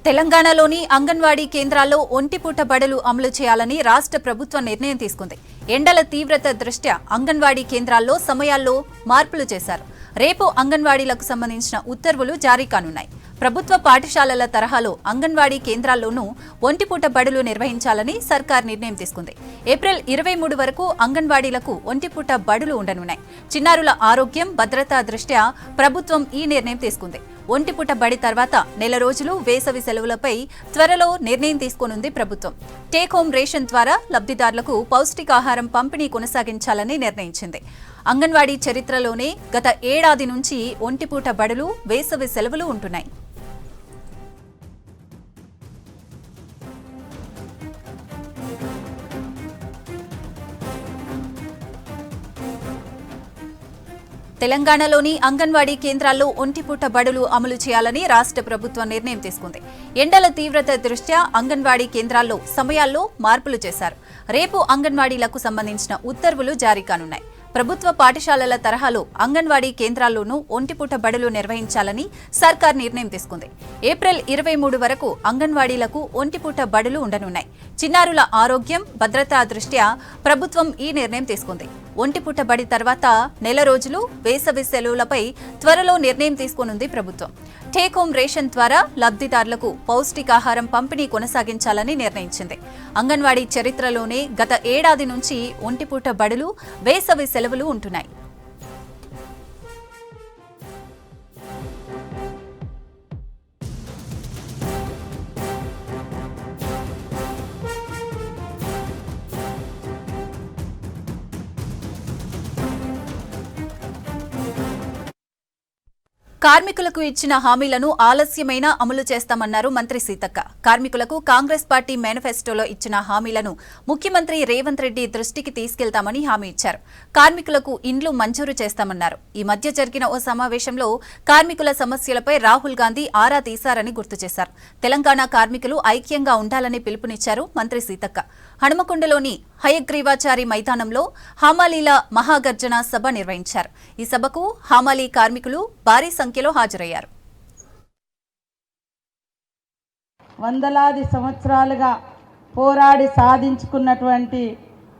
తెలంగాణలోని అంగన్వాడీ కేంద్రాల్లో ఒంటిపూట బడులు అమలు చేయాలని రాష్ట్ర ప్రభుత్వం నిర్ణయం తీసుకుంది. ఎండల తీవ్రత దృష్ట్యా అంగన్వాడీ కేంద్రాల్లో సమయాల్లో మార్పులు చేశారు. రేపు అంగన్వాడీలకు సంబంధించిన ఉత్తర్వులు జారీ కానున్నాయి. ప్రభుత్వ పాఠశాలల తరహాలో అంగన్వాడీ కేంద్రాల్లోనూ ఒంటిపూట బడులు నిర్వహించాలని సర్కార్ నిర్ణయం తీసుకుంది. ఏప్రిల్ 23 వరకు అంగన్వాడీలకు ఒంటిపూట బడులు ఉండనున్నాయి. చిన్నారుల ఆరోగ్యం, భద్రతా దృష్ట్యా ప్రభుత్వం ఈ నిర్ణయం తీసుకుంది. ఒంటిపూట బడి తర్వాత నెల రోజులు వేసవి సెలవులపై త్వరలో నిర్ణయం తీసుకోనుంది ప్రభుత్వం. టేక్ హోమ్ రేషన్ ద్వారా లబ్ధిదారులకు పౌష్టికాహారం పంపిణీ కొనసాగించాలని నిర్ణయించింది. అంగన్వాడీ చరిత్రలోనే గత ఏడాది నుంచి ఒంటిపూట బడులు, వేసవి సెలవులు ఉంటున్నాయి. తెలంగాణలోని అంగన్వాడీ కేంద్రాల్లో ఒంటిపూట బడులు అమలు చేయాలని రాష్ట్ర ప్రభుత్వం నిర్ణయం తీసుకుంది. ఎండల తీవ్రత దృష్ట్యా అంగన్వాడీ కేంద్రాల్లో సమయాల్లో మార్పులు చేశారు. రేపు అంగన్వాడీలకు సంబంధించిన ఉత్తర్వులు జారీ కానున్నాయి. ప్రభుత్వ పాఠశాలల తరహాలో అంగన్వాడీ కేంద్రాల్లోనూ ఒంటిపూట బడులు నిర్వహించాలని సర్కార్ నిర్ణయం తీసుకుంది. ఏప్రిల్ 23 వరకు అంగన్వాడీలకు ఒంటిపూట బడులు ఉండనున్నాయి. చిన్నారుల ఆరోగ్యం, భద్రతా దృష్ట్యా ప్రభుత్వం ఈ నిర్ణయం తీసుకుంది. ఒంటిపూట బడి తర్వాత నెల రోజులు వేసవి సెలవులపై త్వరలో నిర్ణయం తీసుకోనుంది ప్రభుత్వం. టేక్ హోమ్ రేషన్ ద్వారా లబ్ధిదారులకు పౌష్టికాహారం పంపిణీ కొనసాగించాలని నిర్ణయించింది. అంగన్వాడీ చరిత్రలోనే గత ఏడాది నుంచి ఒంటిపూట బడులు, వేసవి సెలవులు ఉంటున్నాయి. కార్మికులకు ఇచ్చిన హామీలను ఆలస్యమైనా అమలు చేస్తామన్నారు మంత్రి సీతక్క. కార్మికులకు కాంగ్రెస్ పార్టీ మేనిఫెస్టోలో ఇచ్చిన హామీలను ముఖ్యమంత్రి రేవంత్ రెడ్డి దృష్టికి తీసుకెళ్తామని హామీ ఇచ్చారు. కార్మికులకు ఇండ్లు మంజూరు చేస్తామన్నారు. ఈ మధ్య జరిగిన ఓ సమావేశంలో కార్మికుల సమస్యలపై రాహుల్ గాంధీ ఆరా తీశారని గుర్తు చేశారు. తెలంగాణ కార్మికులు ఐక్యంగా ఉండాలని పిలుపునిచ్చారు మంత్రి సీతక్క. హనుమకొండలోని హయగ్రీవాచారి మైదానంలో హమాలీల మహాగర్జన సభ నిర్వహించారు. ఈ సభకు హమాలీ కార్మికులు భారీ సంఖ్యలో హాజరయ్యారు. వందలాది సంవత్సరాలుగా పోరాడి సాధించుకున్నటువంటి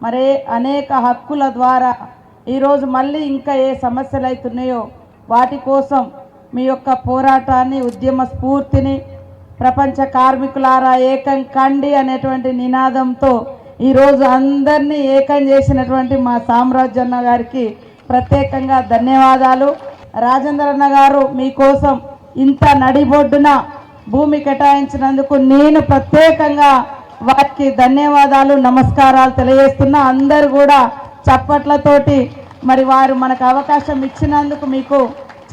మరే అనేక హక్కుల ద్వారా ఈరోజు మళ్ళీ ఇంకా ఏ సమస్యలు అవుతున్నాయో వాటి కోసం మీ యొక్క పోరాటాన్ని, ఉద్యమ స్ఫూర్తిని ప్రపంచ కార్మికులారా ఏకం కండి అనేటువంటి నినాదంతో ఈరోజు అందరినీ ఏకం చేసినటువంటి మా సామ్రాజ్యన్న గారికి ప్రత్యేకంగా ధన్యవాదాలు. రాజేంద్రన్న గారు మీకోసం ఇంత నడిబొడ్డున భూమి కేటాయించినందుకు నేను ప్రత్యేకంగా వారికి ధన్యవాదాలు, నమస్కారాలు తెలియజేస్తున్నా. అందరూ కూడా చప్పట్లతోటి మరి వారు మనకు అవకాశం ఇచ్చినందుకు మీకు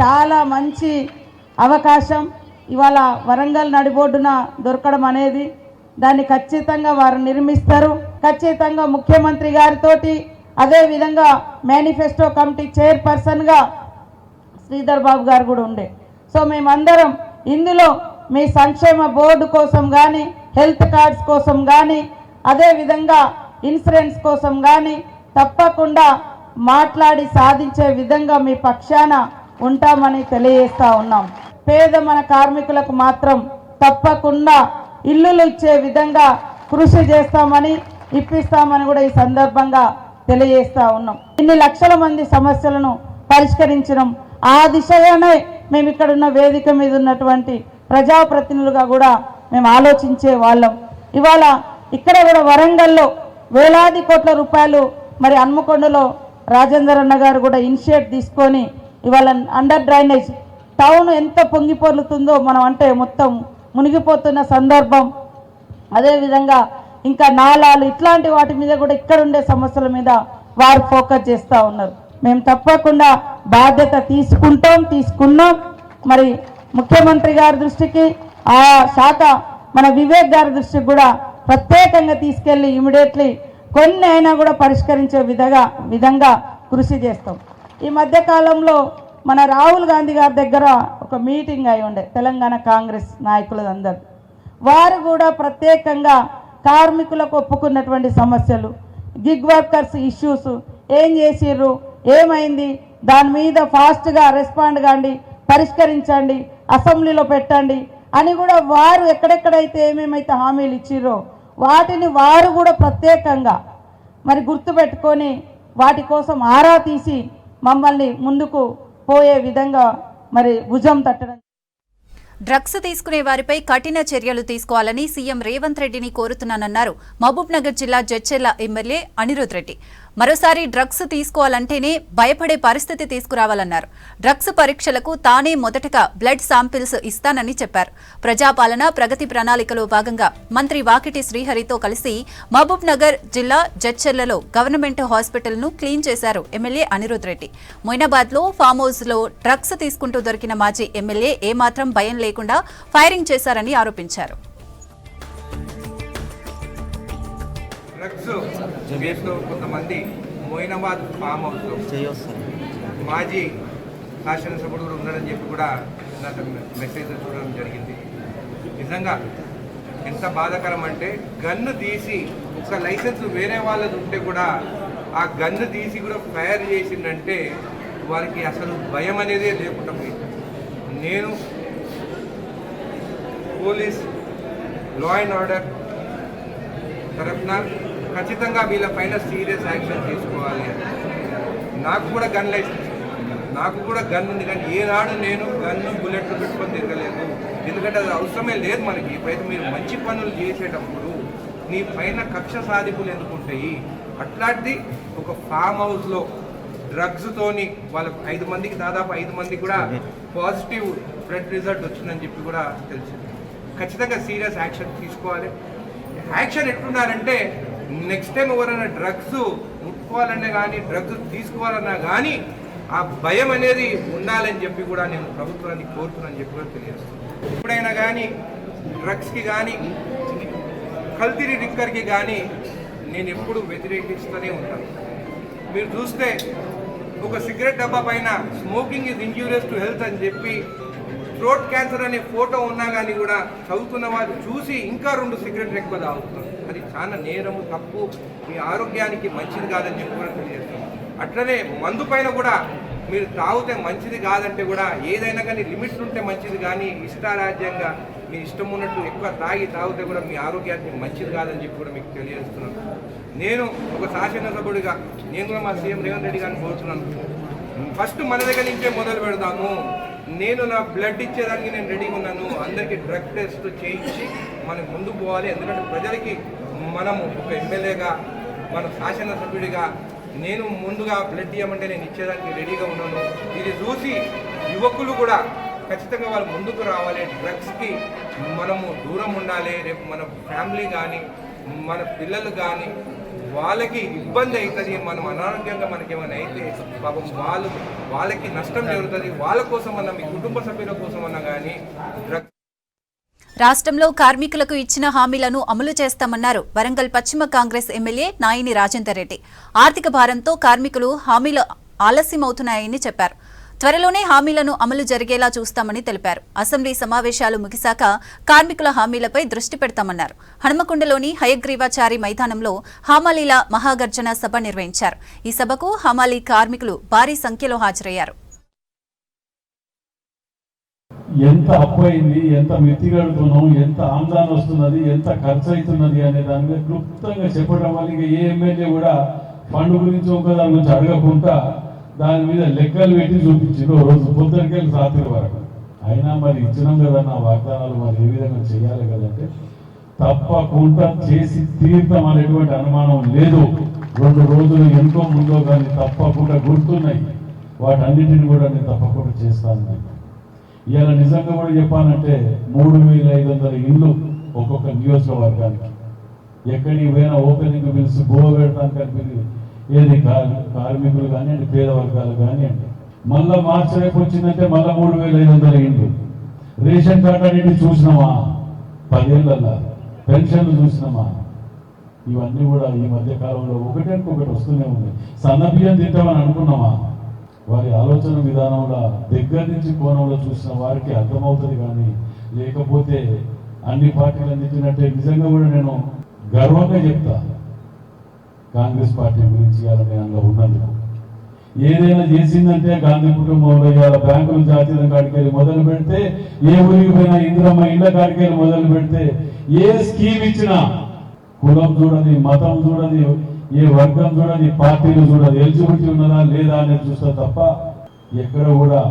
చాలా మంచి అవకాశం. ఇవాళ వరంగల్ నడిబొడ్డున దొరకడం అనేది దాన్ని ఖచ్చితంగా వారు నిర్మిస్తారు. ఖచ్చితంగా ముఖ్యమంత్రి గారితోటి అదేవిధంగా మేనిఫెస్టో కమిటీ చైర్పర్సన్గా శ్రీధర్ బాబు గారు కూడా ఉండే. సో మేమందరం ఇందులో మీ సంక్షేమ బోర్డు కోసం కానీ, హెల్త్ కార్డ్స్ కోసం కానీ, అదేవిధంగా ఇన్సూరెన్స్ కోసం కానీ తప్పకుండా మాట్లాడి సాధించే విధంగా మీ పక్షాన ఉంటామని తెలియజేస్తూ ఉన్నాం. పేద మన కార్మికులకు మాత్రం తప్పకుండా ఇల్లులు ఇచ్చే విధంగా కృషి చేస్తామని, ఇప్పిస్తామని కూడా ఈ సందర్భంగా తెలియజేస్తూ ఉన్నాం. ఇన్ని లక్షల మంది సమస్యలను పరిష్కరించడం, ఆ దిశగానే మేము ఇక్కడ ఉన్న వేదిక మీద ఉన్నటువంటి ప్రజాప్రతినిధులుగా కూడా మేము ఆలోచించే వాళ్ళం. ఇవాళ ఇక్కడ కూడా వరంగల్లో వేలాది కోట్ల రూపాయలు మరి హన్మకొండలో రాజేందర్ అన్న గారు కూడా ఇనిషియేట్ తీసుకొని ఇవాళ అండర్ డ్రైనేజ్ టౌన్ ఎంత పొంగిపొర్లుతుందో మనం అంటే మొత్తం మునిగిపోతున్న సందర్భం, అదేవిధంగా ఇంకా నాలాలు ఇట్లాంటి వాటి మీద కూడా ఇక్కడ ఉండే సమస్యల మీద వారు ఫోకస్ చేస్తూ ఉన్నారు. మేము తప్పకుండా బాధ్యత తీసుకున్నాం. మరి ముఖ్యమంత్రి గారి దృష్టికి, ఆ శాఖ మన వివేక్ గారి దృష్టికి కూడా ప్రత్యేకంగా తీసుకెళ్ళి ఇమీడియట్లీ కొన్ని అయినా కూడా పరిష్కరించే విధంగా కృషి చేస్తాం. ఈ మధ్యకాలంలో మన రాహుల్ గాంధీ గారి దగ్గర ఒక మీటింగ్ అయి ఉండే తెలంగాణ కాంగ్రెస్ నాయకులందరూ. వారు కూడా ప్రత్యేకంగా కార్మికులకు ఒప్పుకున్నటువంటి సమస్యలు, గిగ్ వర్కర్స్ ఇష్యూస్ ఏం చేసిర్రు, ఏమైంది, దాని మీద ఫాస్ట్గా రెస్పాండ్ కాండి, పరిష్కరించండి, అసెంబ్లీలో పెట్టండి, అని కూడా వారు ఎక్కడెక్కడైతే ఏమేమైతే హామీలు ఇచ్చిర్రో వాటిని వారు కూడా ప్రత్యేకంగా మరి గుర్తుపెట్టుకొని వాటి కోసం ఆరా తీసి మమ్మల్ని ముందుకు పోయే విధంగా మరి భుజం తట్టడం. డ్రగ్స్ తీసుకునే వారిపై కఠిన చర్యలు తీసుకోవాలని సీఎం రేవంత్ రెడ్డిని కోరుతున్నానన్నారు మహబూబ్నగర్ జిల్లా జడ్చెర్ల ఎమ్మెల్యే అనిరుద్ రెడ్డి. మరోసారి డ్రగ్స్ తీసుకోవాలంటేనే భయపడే పరిస్థితి తీసుకురావాలన్నారు. డ్రగ్స్ పరీక్షలకు తానే మొదటగా బ్లడ్ శాంపిల్స్ ఇస్తానని చెప్పారు. ప్రజాపాలన ప్రగతి ప్రణాళికలో భాగంగా మంత్రి వాకిటి శ్రీహరితో కలిసి మహబూబ్నగర్ జిల్లా జడ్చెర్లలో గవర్నమెంట్ హాస్పిటల్ను క్లీన్ చేశారు ఎమ్మెల్యే అనిరుద్ రెడ్డి. మొయినాబాద్లో ఫామ్ హౌస్లో డ్రగ్స్ తీసుకుంటూ దొరికిన మాజీ ఎమ్మెల్యే ఏమాత్రం భయం లేకుండా ఫైరింగ్ చేశారని ఆరోపించారు. డ్రగ్స్ కేసులో కొంతమంది మొయినాబాద్ ఫామ్ హౌస్లో మాజీ శాసనసభ్యుడు కూడా ఉన్నాడని చెప్పి కూడా నాకు మెసేజ్ చూడడం జరిగింది. నిజంగా ఎంత బాధాకరం అంటే గన్ను తీసి ఒక లైసెన్స్ వేరే వాళ్ళది ఉంటే కూడా ఆ గన్ను తీసి కూడా ఫైర్ చేసిందంటే వారికి అసలు భయం అనేదే లేకుండా పోయింది. నేను పోలీస్ లా అండ్ ఆర్డర్ తరఫున ఖచ్చితంగా వీళ్ళ పైన సీరియస్ యాక్షన్ తీసుకోవాలి. నాకు కూడా గన్ లైసెన్స్, నాకు కూడా గన్ ఉంది, కానీ ఏనాడు నేను గన్ను బుల్లెట్లు పెట్టుకొని తిరగలేదు. ఎందుకంటే అది అవసరమే లేదు మనకి. ఇప్పుడైతే మీరు మంచి పనులు చేసేటప్పుడు నీ పైన కక్ష సాధింపులు ఎందుకుంటాయి? అట్లాంటిది ఒక ఫామ్ హౌస్లో డ్రగ్స్తోని వాళ్ళకు 5 మందికి దాదాపు 5 మందికి కూడా పాజిటివ్ బ్లడ్ రిజల్ట్ వచ్చిందని చెప్పి కూడా తెలిసింది. ఖచ్చితంగా సీరియస్ యాక్షన్ తీసుకోవాలి. యాక్షన్ ఎట్లున్నారంటే నెక్స్ట్ టైం ఎవరైనా డ్రగ్స్ ముట్టుకోవాలన్నా కానీ డ్రగ్స్ తీసుకోవాలన్నా కానీ ఆ భయం అనేది ఉండాలని చెప్పి కూడా నేను ప్రభుత్వాన్ని కోరుతున్నానని చెప్పి కూడా తెలియజేస్తున్నాను. ఎప్పుడైనా కానీ డ్రగ్స్కి కానీ కల్తీ లిక్కర్కి కానీ నేను ఎప్పుడు వ్యతిరేకిస్తూనే ఉంటాను. మీరు చూస్తే ఒక సిగరెట్ డబ్బా పైన smoking is injurious to health అని చెప్పి థ్రోట్ క్యాన్సర్ అనే ఫోటో ఉన్నా కానీ కూడా చదువుతున్న వాళ్ళు చూసి ఇంకా 2 సిగరెట్లు ఎక్కువ తాగుతున్నారు. అది చాలా నేరము, తప్పు, మీ ఆరోగ్యానికి మంచిది కాదని చెప్పి కూడా తెలియజేస్తున్నాం. అట్లనే మందు పైన కూడా మీరు తాగితే మంచిది కాదంటే కూడా ఏదైనా కానీ లిమిట్స్ ఉంటే మంచిది, కానీ ఇష్టారాజ్యంగా మీ ఇష్టం ఉన్నట్టు ఎక్కువ తాగితే కూడా మీ ఆరోగ్యానికి మంచిది కాదని చెప్పి కూడా మీకు తెలియజేస్తున్నాను. నేను ఒక శాసనసభ్యుడిగా నేను కూడా మా సీఎం రేవంత్ రెడ్డి గారిని కోరుతున్నాను, ఫస్ట్ మన దగ్గర నుంచే మొదలు పెడదాము. నేను నా బ్లడ్ ఇచ్చేదానికి నేను రెడీగా ఉన్నాను. అందరికీ డ్రగ్ టెస్ట్ చేయించి మనం ముందుకు పోవాలి. ఎందుకంటే ప్రజలకి మనము ఒక ఎమ్మెల్యేగా, మన శాసనసభ్యుడిగా నేను ముందుగా బ్లడ్ ఇవ్వమంటే నేను ఇచ్చేదానికి రెడీగా ఉన్నాను. ఇది చూసి యువకులు కూడా ఖచ్చితంగా వాళ్ళు ముందుకు రావాలి. డ్రగ్స్కి మనము దూరం ఉండాలి. రేపు మన ఫ్యామిలీ కానీ మన పిల్లలు కానీ వాళ్ళకి ఇబ్బంది అవుతుంది. మనం అనారోగ్యంగా మనకి ఏమైనా అయితే పాపం వాళ్ళకి నష్టం జరుగుతుంది. వాళ్ళ కోసం అన్నా, మీ కుటుంబ సభ్యుల కోసం అన్నా కానీ డ్రగ్స్. రాష్ట్రంలో కార్మికులకు ఇచ్చిన హామీలను అమలు చేస్తామన్నారు వరంగల్ పశ్చిమ కాంగ్రెస్ ఎమ్మెల్యే నాయిని రాజేందర్ రెడ్డి. ఆర్థిక భారంతో కార్మికులు హామీలు ఆలస్యమవుతున్నాయని చెప్పారు. త్వరలోనే హామీలను అమలు జరిగేలా చూస్తామని తెలిపారు. అసెంబ్లీ సమావేశాలు ముగిశాక కార్మికుల హామీలపై దృష్టి పెడతామన్నారు. హనుమకొండలోని హయగ్రీవాచారి మైదానంలో హమాలీల మహాగర్జన సభ నిర్వహించారు. ఈ సభకు హమాలీ కార్మికులు భారీ సంఖ్యలో హాజరయ్యారు. ఎంత అప్పు అయింది, ఎంత మెత్తిగడుతున్నాం, ఎంత ఆందోళన వస్తున్నది, ఎంత ఖర్చు అవుతున్నది అనే దాని మీద క్లుప్తంగా చెప్పడం వల్ల ఇక ఏ ఎమ్మెల్యే కూడా ఫండ్ గురించి ఒక దాని గురించి అడగకుండా దాని మీద లెక్కలు పెట్టి చూపించింది రోజు పొద్దునకెళ్ళి రాత్రి వరకు. అయినా మరి ఇచ్చినాం కదా నా వాగ్దానాలు మరి ఏ విధంగా చేయాలి కదంటే తప్పకుండా చేసి తీర్థం అనేటువంటి అనుమానం లేదు. 2 రోజులు ఎంతో ముందో కానీ తప్పకుండా గుర్తున్నాయి. వాటన్నిటిని కూడా నేను తప్పకుండా చేస్తాను. ఇవాళ నిజంగా కూడా చెప్పానంటే 3500 ఇండ్లు ఒక్కొక్క నియోజకవర్గానికి. ఎక్కడికి పోయినా ఓపెనింగ్ పిలిచి గోవ పెడతానికి అనిపించింది. ఏది కార్మికులు కానివ్వండి, పేద వర్గాలు కానివ్వండి. మళ్ళా మార్చి రేపు వచ్చిందంటే మళ్ళీ 3500 ఇండ్లు. రేషన్ కార్డు అనేది చూసినామా 10 ఏళ్ళల్లో, పెన్షన్లు చూసినామా. ఇవన్నీ కూడా ఈ మధ్య కాలంలో ఒకటి వస్తూనే ఉంది. సన్నబియ్యం తింటామని అనుకున్నామా? వారి ఆలోచన విధానంలో దగ్గర నుంచి కోణంలో చూసిన వారికి అర్థమవుతుంది. కానీ లేకపోతే అన్ని పార్టీలు అందించినట్టే నిజంగా కూడా నేను గర్వంగా చెప్తా కాంగ్రెస్ పార్టీ గురించి అందులో ఉన్నందుకు. ఏదైనా చేసిందంటే గాంధీ కుటుంబంలో ఇవాళ బ్యాంకులు జాతీయ కాడికెళ్ళి మొదలు పెడితే, ఏ ఊరికి పోయినా ఇందిరమ్మ ఇళ్ల కాడికెళ్ళి మొదలు పెడితే, ఏ స్కీమ్ ఇచ్చినా కులం చూడది, మతం చూడది, ఏ వర్గం చూడది, పార్టీలు చూడదు, ఎలిజిబిలిటీ ఉన్నదా లేదా అనేది చూస్తా తప్ప ఎక్కడ కూడా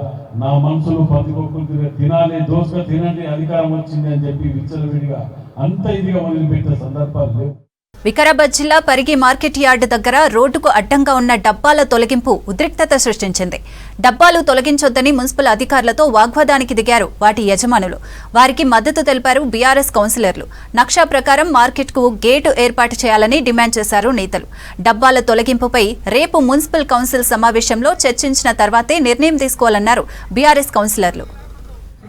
నా మనసులో పందికొక్కులు తినాలి, దోసుగా తినండి, అధికారం వచ్చింది అని చెప్పి విచ్చలవిడిగా అంత ఇదిగా వదిలిపెట్టే సందర్భాలు లేవు. వికారాబాద్ జిల్లా పరిగి మార్కెట్ యార్డు దగ్గర రోడ్డుకు అడ్డంగా ఉన్న డబ్బాల తొలగింపు ఉద్రిక్తత సృష్టించింది. డబ్బాలు తొలగించొద్దని మున్సిపల్ అధికారులతో వాగ్వాదానికి దిగారు వాటి యజమానులు. వారికి మద్దతు తెలిపారు బీఆర్ఎస్ కౌన్సిలర్లు. నక్షా ప్రకారం మార్కెట్కు గేటు ఏర్పాటు చేయాలని డిమాండ్ చేశారు నేతలు. డబ్బాల తొలగింపుపై రేపు మున్సిపల్ కౌన్సిల్ సమావేశంలో చర్చించిన తర్వాతే నిర్ణయం తీసుకోవాలన్నారు బీఆర్ఎస్ కౌన్సిలర్లు.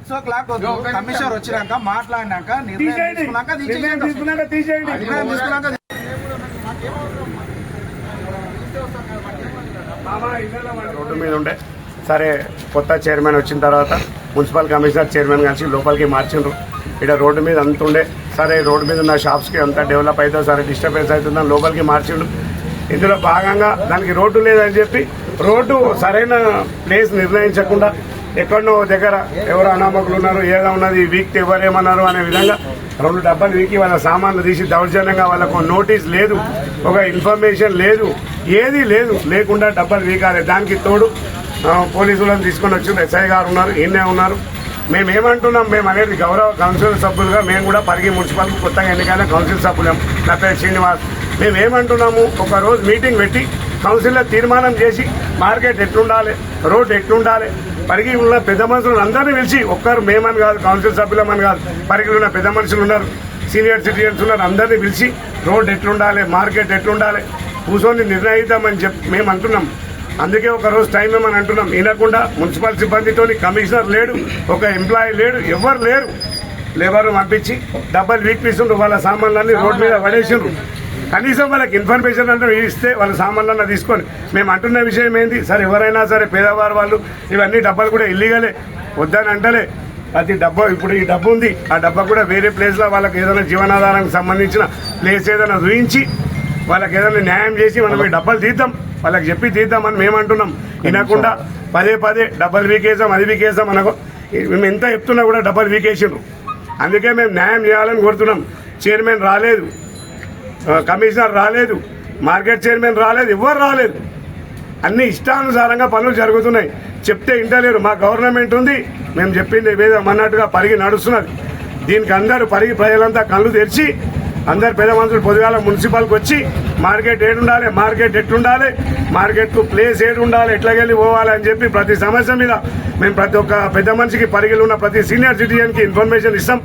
6 o'clock కమిషనర్ వచ్చినాక మాట్లాడినాక నిర్ణయం తీసుకున్నాక తీసేయండి. రోడ్డు మీద ఉండే సరే కొత్త చైర్మన్ వచ్చిన తర్వాత మున్సిపల్ కమిషనర్ చైర్మన్ కలిసి లోపలికి మార్చిండ్రు. ఇక్కడ రోడ్డు మీద అంత ఉండే సరే రోడ్డు మీద ఉన్న షాప్స్కి అంతా డెవలప్ అవుతుందో సరే డిస్టర్బెన్స్ అవుతుందని లోపలికి మార్చిండు. ఇందులో భాగంగా దానికి రోడ్డు లేదని చెప్పి రోడ్డు సరైన ప్లేస్ నిర్ణయించకుండా ఎక్కడనో దగ్గర ఎవరు అనామకులు ఉన్నారు, ఏదో ఉన్నది వీక్తే ఎవరేమన్నారు అనే విధంగా 2 డబ్బాలు వీకి వాళ్ళ సామాన్లు తీసి దౌర్జన్యంగా వాళ్ళకు నోటీస్ లేదు, ఒక ఇన్ఫర్మేషన్ లేదు, ఏది లేదు, లేకుండా డబ్బాలు వీకాలి. దానికి తోడు పోలీసులను తీసుకొని వచ్చి ఎస్ఐ గారు ఉన్నారు, ఈయనే ఉన్నారు. మేమేమంటున్నాం, మేము అనేది గౌరవ కౌన్సిల్ సభ్యులుగా మేము కూడా పరిగి మున్సిపల్ కొత్తగా ఎన్నికైన కౌన్సిల్ సభ్యులం. నా పేరు శ్రీనివాస్. మేమేమంటున్నాము, ఒక రోజు మీటింగ్ పెట్టి కౌన్సిల్లో తీర్మానం చేసి మార్కెట్ ఎట్లుండాలి, రోడ్ ఎట్లుండాలి, పరిగి ఉన్న పెద్ద మనుషులను అందరినీ పిలిచి, ఒక్కరు మేమని కాదు, కౌన్సిల్ సభ్యులమని కాదు, పరిగిలో ఉన్న పెద్ద మనుషులు ఉన్నారు, సీనియర్ సిటిజన్స్ ఉన్నారు, అందరినీ పిలిచి రోడ్ ఎట్లుండాలి, మార్కెట్ ఎట్లుండాలి కూర్చొని నిర్ణయిద్దామని చెప్పి మేము అంటున్నాం. అందుకే ఒక రోజు టైం ఏమని అంటున్నాం. వినకుండా మున్సిపల్ సిబ్బందితో కమిషనర్ లేడు, ఒక ఎంప్లాయీ లేడు, ఎవరు లేరు, లేబర్ పంపించి డబ్బాలు వీక్పిస్తుండ్రు, వాళ్ళ సామాన్లన్నీ రోడ్ మీద పడేసిండ్రు. కనీసం వాళ్ళకి ఇన్ఫర్మేషన్ అంటే ఇస్తే వాళ్ళ సామాన్లన్నా తీసుకొని మేము అంటున్న విషయం ఏంటి, సరే ఎవరైనా సరే పేదవారు వాళ్ళు ఇవన్నీ డబ్బాలు కూడా ఇల్లీగలే, వద్దని అంటలే. ప్రతి డబ్బా ఇప్పుడు ఈ డబ్బు ఉంది, ఆ డబ్బా కూడా వేరే ప్లేస్లో వాళ్ళకి ఏదైనా జీవనాధారానికి సంబంధించిన ప్లేస్ ఏదైనా చూపించి వాళ్ళకి ఏదైనా న్యాయం చేసి మనం ఈ డబ్బాలు తీద్దాం, వాళ్ళకి చెప్పి తీద్దామని మేము అంటున్నాం. వినకుండా పదే డబ్బాలు వీకేసాం, అది వీకేసాం అనకు. మేము ఎంత చెప్తున్నా కూడా డబ్బాలు వీకేసిండ్రు. అందుకే మేము న్యాయం చేయాలని కోరుతున్నాం. చైర్మన్ రాలేదు, కమిషనర్ రాలేదు, మార్కెట్ చైర్మన్ రాలేదు, ఎవరు రాలేదు. అన్ని ఇష్టానుసారంగా పనులు జరుగుతున్నాయి. చెప్తే ఇంటలేరు. మా గవర్నమెంట్ ఉంది, మేము చెప్పింది ఏదన్నట్టుగా పరిగి నడుస్తున్నది. దీనికి అందరూ పరిగి ప్రజలంతా కళ్ళు తెరిచి అందరు పెద్ద మనుషులు పొద్దుగాల మున్సిపల్కి వచ్చి మార్కెట్ ఏడుండాలి, మార్కెట్ ఎట్లుండాలి, మార్కెట్కు ప్లేస్ ఏడుండాలి, ఎట్లాగెళ్ళి పోవాలి అని చెప్పి ప్రతి సమస్య మీద మేము ప్రతి ఒక్క పెద్ద మనిషికి పరిగిలో ఉన్న ప్రతి సీనియర్ సిటిజన్కి ఇన్ఫర్మేషన్ ఇస్తాం.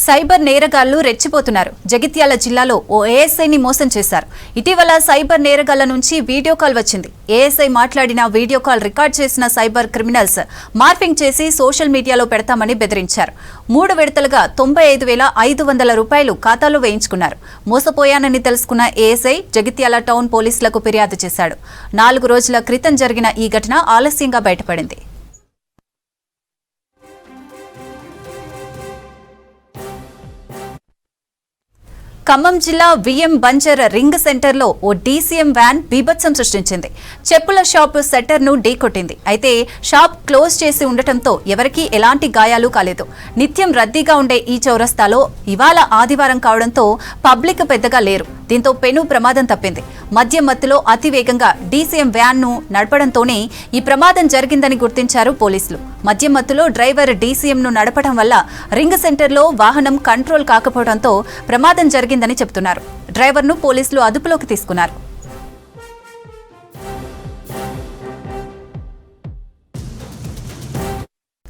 సైబర్ నేరగాళ్లు రెచ్చిపోతున్నారు. జగిత్యాల జిల్లాలో ఓ ఏఎస్ఐని మోసం చేశారు. ఇటీవల సైబర్ నేరగాళ్ల నుంచి వీడియో కాల్ వచ్చింది. ఏఎస్ఐ మాట్లాడిన వీడియో కాల్ రికార్డ్ చేసిన సైబర్ క్రిమినల్స్ మార్ఫింగ్ చేసి సోషల్ మీడియాలో పెడతామని బెదిరించారు. 3 విడతలుగా 95,500 రూపాయలు ఖాతాలో వేయించుకున్నారు. మోసపోయానని తెలుసుకున్న ఏఎస్ఐ జగిత్యాల టౌన్ పోలీసులకు ఫిర్యాదు చేశాడు. 4 రోజుల క్రితం జరిగిన ఈ ఘటన ఆలస్యంగా బయటపడింది. ఖమ్మం జిల్లా విఎం బంజర్ రింగ్ సెంటర్లో ఓ డీసీఎం వ్యాన్ బీభత్సం సృష్టించింది. చెప్పుల షాప్ సెట్టర్ను ఢీకొట్టింది. అయితే షాప్ క్లోజ్ చేసి ఉండటంతో ఎవరికీ ఎలాంటి గాయాలు కాలేదు. నిత్యం రద్దీగా ఉండే ఈ చౌరస్తాలో ఇవాళ ఆదివారం కావడంతో పబ్లిక్ పెద్దగా లేరు. దీంతో పెను ప్రమాదం తప్పింది. మద్యం మత్తులో అతివేగంగా డీసీఎం వ్యాన్ను నడపడంతోనే ఈ ప్రమాదం జరిగిందని గుర్తించారు పోలీసులు. మద్యం మత్తులో డ్రైవర్ డీసీఎంను నడపడం వల్ల రింగ్ సెంటర్లో వాహనం కంట్రోల్ కాకపోవడంతో ప్రమాదం జరిగిందని చెబుతున్నారు. డ్రైవర్ను పోలీసులు అదుపులోకి తీసుకున్నారు.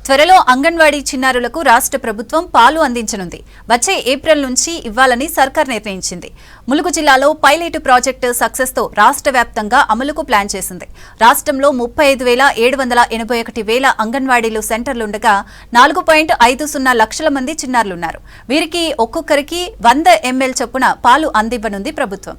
త్వరలో అంగన్వాడీ చిన్నారులకు రాష్ట్ర ప్రభుత్వం పాలు అందించనుంది. వచ్చే ఏప్రిల్ నుంచి ఇవ్వాలని సర్కార్ నిర్ణయించింది. ములుగు జిల్లాలో పైలట్ ప్రాజెక్టు సక్సెస్తో రాష్ట్ర వ్యాప్తంగా అమలుకు ప్లాన్ చేసింది. రాష్ట్రంలో 35,781 అంగన్వాడీలు సెంటర్లుండగా 4.50 లక్షల మంది చిన్నారులున్నారు. వీరికి ఒక్కొక్కరికి 100 ml చొప్పున పాలు అందివ్వనుంది ప్రభుత్వం.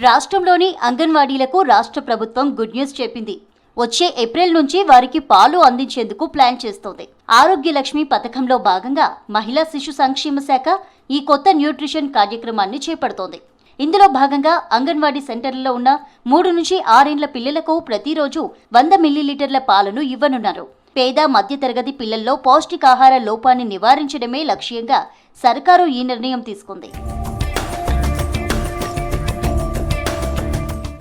రాష్ట్రంలోని అంగన్వాడీలకు రాష్ట్ర ప్రభుత్వం గుడ్ న్యూస్ చెప్పింది. వచ్చే ఏప్రిల్ నుంచి వారికి పాలు అందించేందుకు ప్లాన్ చేస్తోంది. ఆరోగ్య లక్ష్మి పథకంలో భాగంగా మహిళా శిశు సంక్షేమ శాఖ ఈ కొత్త న్యూట్రిషన్ కార్యక్రమాన్ని చేపడుతోంది. ఇందులో భాగంగా అంగన్వాడీ సెంటర్లలో ఉన్న 3 నుంచి 6 ఏళ్ల పిల్లలకు ప్రతిరోజు 100 మిల్లీలీటర్ల పాలను ఇవ్వనున్నారు. పేద మధ్యతరగతి పిల్లల్లో పౌష్టికాహార లోపాన్ని నివారించడమే లక్ష్యంగా సర్కారు ఈ నిర్ణయం తీసుకుంది.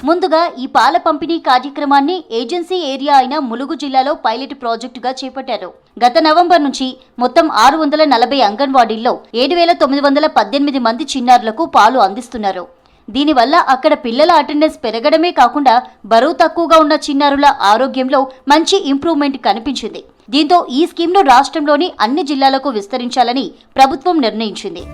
ముందుగా ఈ పాల పంపిణీ కార్యక్రమాన్ని ఏజెన్సీ ఏరియా అయిన ములుగు జిల్లాలో పైలట్ ప్రాజెక్టుగా చేపట్టారు. గత నవంబర్ నుంచి మొత్తం 640 అంగన్వాడీల్లో 7,918 మంది చిన్నారులకు పాలు అందిస్తున్నారు. దీనివల్ల అక్కడ పిల్లల అటెండెన్స్ పెరగడమే కాకుండా బరువు తక్కువగా ఉన్న చిన్నారుల ఆరోగ్యంలో మంచి ఇంప్రూవ్మెంట్ కనిపించింది. దీంతో ఈ స్కీమ్ను రాష్ట్రంలోని అన్ని జిల్లాలకు విస్తరించాలని ప్రభుత్వం నిర్ణయించింది.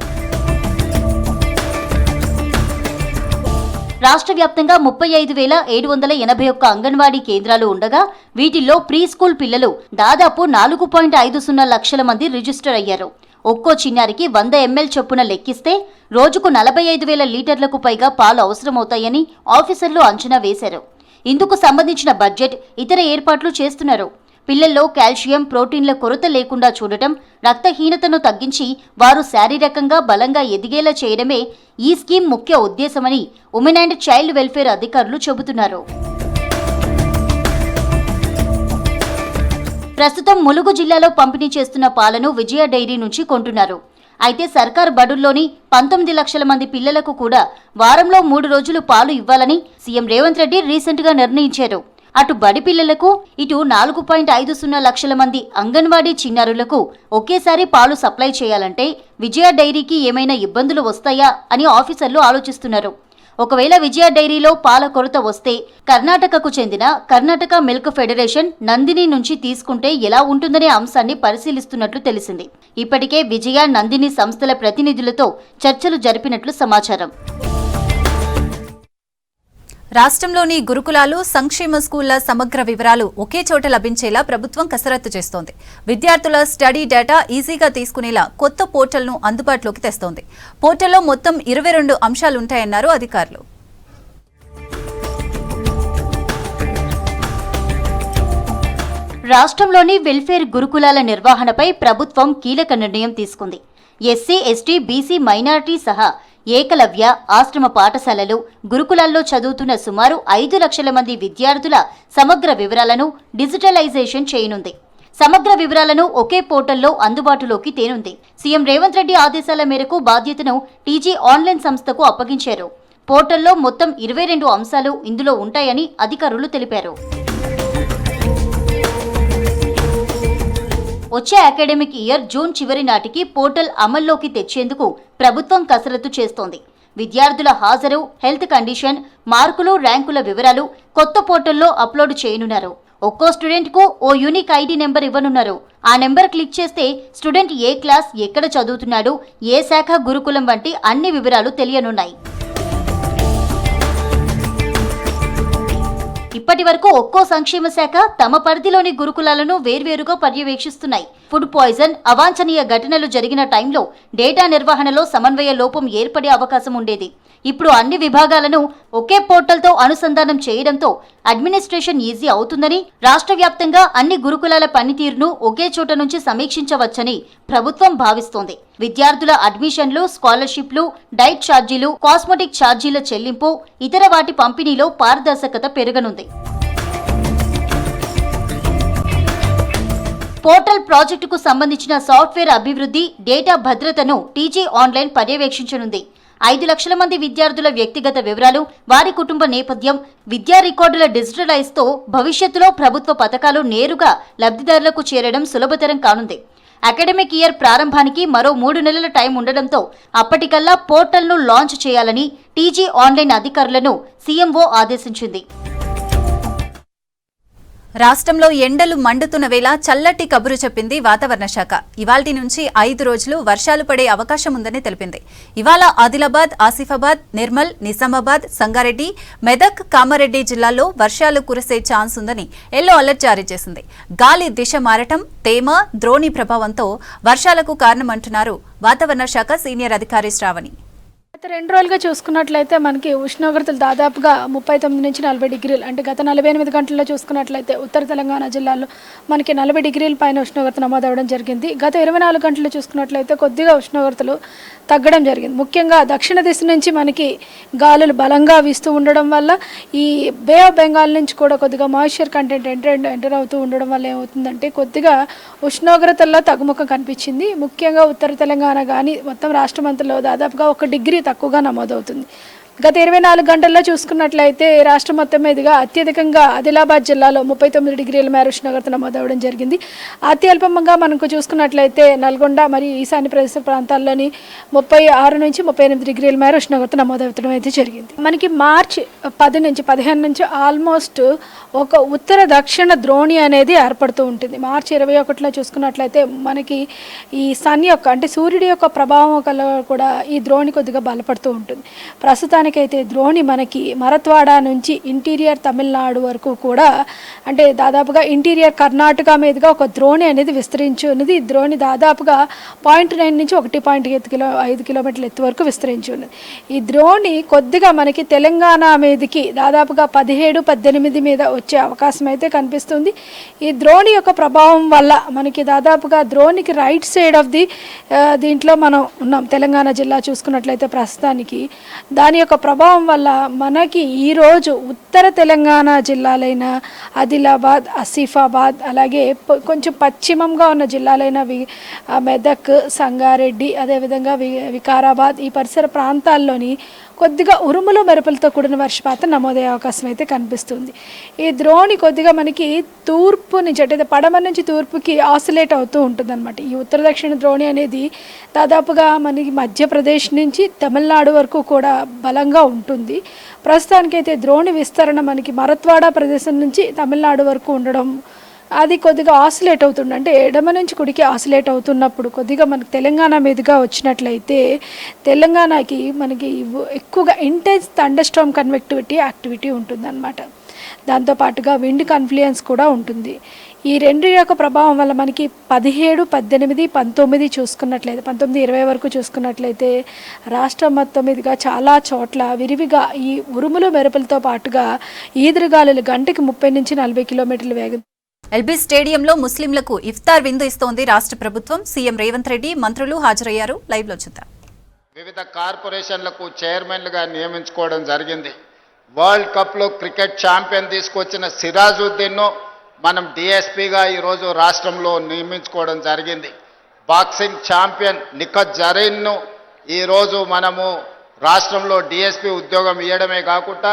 రాష్ట్ర వ్యాప్తంగా 35,781 అంగన్వాడీ కేంద్రాలు ఉండగా వీటిల్లో ప్రీ స్కూల్ పిల్లలు దాదాపు 4.50 లక్షల మంది రిజిస్టర్ అయ్యారు. ఒక్కో చిన్నారికి 100 ml చొప్పున లెక్కిస్తే రోజుకు 45,000 లీటర్లకు పైగా పాలు అవసరమవుతాయని ఆఫీసర్లు అంచనా వేశారు. ఇందుకు సంబంధించిన బడ్జెట్, ఇతర ఏర్పాట్లు చేస్తున్నారు. పిల్లల్లో కాల్షియం, ప్రోటీన్ల కొరత లేకుండా చూడటం, రక్తహీనతను తగ్గించి వారు శారీరకంగా బలంగా ఎదిగేలా చేయడమే ఈ స్కీమ్ ముఖ్య ఉద్దేశమని ఉమెన్ అండ్ చైల్డ్ వెల్ఫేర్ అధికారులు చెబుతున్నారు. ప్రస్తుతం ములుగు జిల్లాలో పంపిణీ చేస్తున్న పాలను విజయ డైరీ నుంచి కొంటున్నారు. అయితే సర్కారు బడుల్లోని 19 లక్షల మంది పిల్లలకు కూడా వారంలో 3 రోజులు పాలు ఇవ్వాలని సీఎం రేవంత్ రెడ్డి రీసెంట్గా నిర్ణయించారు. అటు బడి పిల్లలకు, ఇటు 4.50 లక్షల మంది అంగన్వాడీ చిన్నారులకు ఒకేసారి పాలు సప్లై చేయాలంటే విజయ డైరీకి ఏమైనా ఇబ్బందులు వస్తాయా అని ఆఫీసర్లు ఆలోచిస్తున్నారు. ఒకవేళ విజయ డైరీలో పాల కొరత వస్తే కర్ణాటకకు చెందిన కర్ణాటక మిల్క్ ఫెడరేషన్ నందిని నుంచి తీసుకుంటే ఎలా ఉంటుందనే అంశాన్ని పరిశీలిస్తున్నట్లు తెలిసింది. ఇప్పటికే విజయ, నందిని సంస్థల ప్రతినిధులతో చర్చలు జరిపినట్లు సమాచారం. రాష్ట్రంలోని గురుకులాలు, సంక్షేమ స్కూళ్ల సమగ్ర వివరాలు ఒకే చోట లభించేలా ప్రభుత్వం కసరత్తు చేస్తోంది. విద్యార్థుల స్టడీ డేటా ఈజీగా తీసుకునేలా కొత్త పోర్టల్ను అందుబాటులోకి తెస్తోంది. పోర్టల్లో మొత్తం 22 అంశాలుంటాయన్నారు అధికారులు. రాష్ట్రంలోని వెల్ఫేర్ గురుకులాల నిర్వహణపై ప్రభుత్వం కీలక నిర్ణయం తీసుకుంది. ఎస్సీ, ఎస్టీ, బీసీ, మైనారిటీ సహా ఏకలవ్య, ఆశ్రమ పాఠశాలలు, గురుకులాల్లో చదువుతున్న సుమారు 5 లక్షల మంది విద్యార్థుల సమగ్ర వివరాలను డిజిటలైజేషన్ చేయనుంది. సమగ్ర వివరాలను ఒకే పోర్టల్లో అందుబాటులోకి తేనుంది. సీఎం రేవంత్ రెడ్డి ఆదేశాల మేరకు బాధ్యతను టీజీ ఆన్లైన్ సంస్థకు అప్పగించారు. పోర్టల్లో మొత్తం 22 అంశాలు ఇందులో ఉంటాయని అధికారులు తెలిపారు. వచ్చే అకాడమిక్ ఇయర్ జూన్ చివరి నాటికి పోర్టల్ అమల్లోకి తెచ్చేందుకు ప్రభుత్వం కసరత్తు చేస్తోంది. విద్యార్థుల హాజరు, హెల్త్ కండిషన్, మార్కులు, ర్యాంకుల వివరాలు కొత్త పోర్టల్లో అప్లోడ్ చేయనున్నారు. ఒక్కో స్టూడెంట్కు ఓ యూనిక్ ఐడి నెంబర్ ఇవ్వనున్నారు. ఆ నెంబర్ క్లిక్ చేస్తే స్టూడెంట్ ఏ క్లాస్, ఎక్కడ చదువుతున్నాడు, ఏ శాఖ గురుకులం వంటి అన్ని వివరాలు తెలియనున్నాయి. ఇప్పటి వరకు ఒక్కో సంక్షేమ శాఖ తమ పరిధిలోని గురుకులాలను వేర్వేరుగా పర్యవేక్షిస్తున్నాయి. ఫుడ్ పాయిజన్, అవాంఛనీయ ఘటనలు జరిగిన టైంలో డేటా నిర్వహణలో సమన్వయ లోపం ఏర్పడే అవకాశం ఉండేది. ఇప్పుడు అన్ని విభాగాలను ఒకే పోర్టల్తో అనుసంధానం చేయడంతో అడ్మినిస్ట్రేషన్ ఈజీ అవుతుందని, రాష్ట్ర వ్యాప్తంగా అన్ని గురుకులాల పనితీరును ఒకే చోట నుంచి సమీక్షించవచ్చని ప్రభుత్వం భావిస్తోంది. విద్యార్థుల అడ్మిషన్లు, స్కాలర్షిప్లు, డైట్ ఛార్జీలు, కాస్మెటిక్ ఛార్జీల చెల్లింపు, ఇతర వాటి పంపిణీలో పారదర్శకత పెరగనుంది. పోర్టల్ ప్రాజెక్టుకు సంబంధించిన సాఫ్ట్వేర్ అభివృద్ధి, డేటా భద్రతను టీజీ ఆన్లైన్ పర్యవేక్షించనుంది. 5 లక్షల మంది విద్యార్థుల వ్యక్తిగత వివరాలు, వారి కుటుంబ నేపథ్యం, విద్యా రికార్డుల డిజిటలైజ్తో భవిష్యత్తులో ప్రభుత్వ పథకాలు నేరుగా లబ్ధిదారులకు చేరడం సులభతరం కానుంది. అకాడమిక్ ఇయర్ ప్రారంభానికి మరో 3 నెలల టైం ఉండడంతో అప్పటికల్లా పోర్టల్ను లాంచ్ చేయాలని టీజీ ఆన్లైన్ అధికారులను సీఎంఓ ఆదేశించింది. రాష్ట్రంలో ఎండలు మండుతున్న వేళ చల్లటి కబురు చెప్పింది వాతావరణ శాఖ. ఇవాల్టి నుంచి 5 రోజులు వర్షాలు పడే అవకాశం ఉందని తెలిపింది. ఇవాళ ఆదిలాబాద్, ఆసిఫాబాద్, నిర్మల్, నిజామాబాద్, సంగారెడ్డి, మెదక్, కామారెడ్డి జిల్లాల్లో వర్షాలు కురిసే ఛాన్స్ ఉందని ఎల్లో అలర్ట్ జారీ చేసింది. గాలి దిశ మారటం, తేమ, ద్రోణి ప్రభావంతో వర్షాలకు కారణమంటున్నారు వాతావరణ శాఖ సీనియర్ అధికారి శ్రావణి. గత 2 రోజులుగా చూసుకున్నట్లయితే మనకి ఉష్ణోగ్రతలు దాదాపుగా 39 నుంచి 40 డిగ్రీలు, అంటే గత 48 గంటల్లో చూసుకున్నట్లయితే ఉత్తర తెలంగాణ జిల్లాలో మనకి 40 డిగ్రీల పైన ఉష్ణోగ్రత నమోదవడం జరిగింది. గత 24 గంటల్లో చూసుకున్నట్లయితే కొద్దిగా ఉష్ణోగ్రతలు తగ్గడం జరిగింది. ముఖ్యంగా దక్షిణ దిశ నుంచి మనకి గాలులు బలంగా వీస్తూ ఉండడం వల్ల ఈ బే ఆఫ్ బెంగాల్ నుంచి కూడా కొద్దిగా మాయిశ్చర్ కంటెంట్ ఎంటర్ అవుతూ ఉండడం వల్ల ఏమవుతుందంటే కొద్దిగా ఉష్ణోగ్రతల్లో తగ్గుముఖం కనిపించింది. ముఖ్యంగా ఉత్తర తెలంగాణ కానీ మొత్తం రాష్ట్రమంతలో దాదాపుగా 1 డిగ్రీ తక్కువగా నమోదవుతుంది. గత 24 గంటల్లో చూసుకున్నట్లయితే రాష్ట్రం మొత్తం మీదుగా అత్యధికంగా ఆదిలాబాద్ జిల్లాలో 39 డిగ్రీల మేర ఉష్ణోగ్రత నమోదవడం జరిగింది. అత్యల్పంగా మనకు చూసుకున్నట్లయితే నల్గొండ మరియు ఈశాన్య ప్రదేశ ప్రాంతాల్లోని 36 నుంచి 38 డిగ్రీల మేర ఉష్ణోగ్రత నమోదవడం అయితే జరిగింది. మనకి మార్చి 10 నుంచి 15 నుంచి ఆల్మోస్ట్ ఒక ఉత్తర దక్షిణ ద్రోణి అనేది ఏర్పడుతూ ఉంటుంది. మార్చి 21లో చూసుకున్నట్లయితే మనకి ఈ సన్ యొక్క అంటే సూర్యుడి యొక్క ప్రభావం కూడా ఈ ద్రోణి కొద్దిగా బలపడుతూ ఉంటుంది. ప్రస్తుతానికైతే ద్రోణి మనకి మరత్వాడ నుంచి ఇంటీరియర్ తమిళనాడు వరకు కూడా అంటే దాదాపుగా ఇంటీరియర్ కర్ణాటక మీదుగా ఒక ద్రోణి అనేది విస్తరించి ఉన్నది. ఈ ద్రోణి దాదాపుగా 0.9 నుంచి 1.5 కిలోమీటర్ల ఎత్తు వరకు విస్తరించి ఉన్నది. ఈ ద్రోణి కొద్దిగా మనకి తెలంగాణ మీదకి దాదాపుగా 17-18 మీద వచ్చే అవకాశం అయితే కనిపిస్తుంది. ఈ ద్రోణి యొక్క ప్రభావం వల్ల మనకి దాదాపుగా ద్రోణికి రైట్ సైడ్ ఆఫ్ దీంట్లో మనం ఉన్నాం. తెలంగాణ జిల్లా చూసుకున్నట్లయితే ప్రస్తుతానికి దాని యొక్క ప్రభావం వల్ల మనకి ఈరోజు ఉత్తర తెలంగాణ జిల్లాలైన ఆదిలాబాద్, ఆసిఫాబాద్, అలాగే కొంచెం పశ్చిమంగా ఉన్న జిల్లాలైన మెదక్, సంగారెడ్డి, అదేవిధంగా వికారాబాద్ ఈ పరిసర ప్రాంతాల్లోని కొద్దిగా ఉరుములు మెరుపులతో కూడిన వర్షపాతం నమోదయ్యే అవకాశం అయితే కనిపిస్తుంది. ఈ ద్రోణి కొద్దిగా మనకి తూర్పు నుంచి అంటే పడమ నుంచి తూర్పుకి ఆసిలేట్ అవుతూ ఉంటుందన్నమాట. ఈ ఉత్తర దక్షిణ ద్రోణి అనేది దాదాపుగా మనకి మధ్యప్రదేశ్ నుంచి తమిళనాడు వరకు కూడా బలంగా ఉంటుంది. ప్రస్తుతానికైతే ద్రోణి విస్తరణ మనకి మరత్వాడ ప్రదేశం నుంచి తమిళనాడు వరకు ఉండడం అది కొద్దిగా ఆసిలేట్ అవుతుంది. అంటే ఎడమ నుంచి కుడికి ఆసిలేట్ అవుతున్నప్పుడు కొద్దిగా మనకి తెలంగాణ మీదుగా వచ్చినట్లయితే తెలంగాణకి మనకి ఎక్కువగా ఇంటెన్స్ థండర్ స్టార్మ్ కన్వెక్టివిటీ యాక్టివిటీ ఉంటుందన్నమాట. దాంతోపాటుగా విండ్ కన్ఫ్లుయెన్స్ కూడా ఉంటుంది. ఈ రెండు యొక్క ప్రభావం వల్ల మనకి 17, 18, 19 చూసుకున్నట్లయితే 19-20 వరకు చూసుకున్నట్లయితే రాష్ట్రం మొత్తం మీదుగా చాలా చోట్ల విరివిగా ఈ ఉరుములు మెరుపులతో పాటుగా ఈదురుగాలులు గంటకి 30 నుంచి 40 కిలోమీటర్ల వేగం. ఎల్బీ స్టేడియంలో ముస్లింలకు ఇఫ్తార్ విందు ఇస్తోంది రాష్ట్ర ప్రభుత్వం. సీఎం రేవంత్ రెడ్డి, మంత్రులు హాజరయ్యారు. లైవ్ లో చూద్దాం. వివిధ కార్పొరేషన్లకు చైర్మన్లుగా నియమించుకోవడం జరిగింది. వరల్డ్ కప్లో క్రికెట్ ఛాంపియన్ తీసుకొచ్చిన సిరాజుద్దీన్ను మనం డిఎస్పీగా ఈరోజు రాష్ట్రంలో నియమించుకోవడం జరిగింది. బాక్సింగ్ ఛాంపియన్ నిఖత్ జరీన్ను ఈరోజు మనము రాష్ట్రంలో డిఎస్పీ ఉద్యోగం ఇవ్వడమే కాకుండా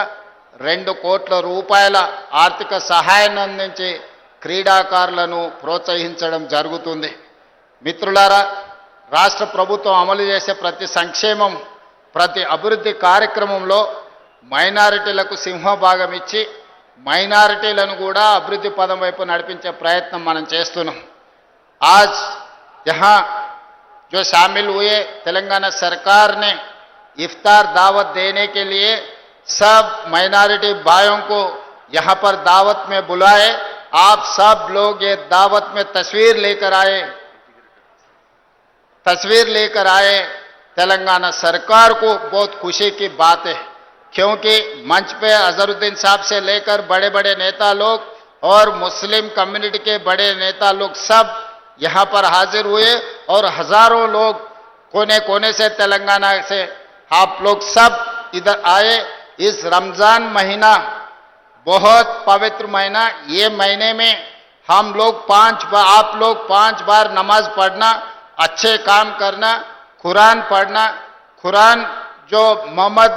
2 కోట్ల రూపాయల ఆర్థిక సహాయాన్ని అందించి క్రీడాకారులను ప్రోత్సహించడం జరుగుతుంది. మిత్రులారా, రాష్ట్ర ప్రభుత్వం అమలు చేసే ప్రతి సంక్షేమం, ప్రతి అభివృద్ధి కార్యక్రమంలో మైనారిటీలకు సింహభాగం ఇచ్చి మైనారిటీలను కూడా అభివృద్ధి పదం వైపు నడిపించే ప్రయత్నం మనం చేస్తున్నాం. आज यहाँ जो शामिल हुए तेलंगाना सरकार ने इफ्तार दावत देने के लिए सब माइनॉरिटी भाइयों को यहाँ पर दावत में बुलाए. आप सब लोग ये दावत में तस्वीर लेकर आए. तेलंगाना सरकार को बहुत खुशी की बात है, क्योंकि मंच पे अजहरुद्दीन साहब से लेकर बड़े बड़े नेता लोग और मुस्लिम कम्युनिटी के बड़े नेता लोग सब यहाँ पर हाजिर हुए और हजारों लोग कोने कोने से तेलंगाना से आप लोग सब इधर आए. इस रमजान महीना बहुत पवित्र महीना, ये महीने में हम लोग आप लोग 5 बार नमाज पढ़ना, अच्छे काम करना, कुरान पढ़ना. कुरान जो मोहम्मद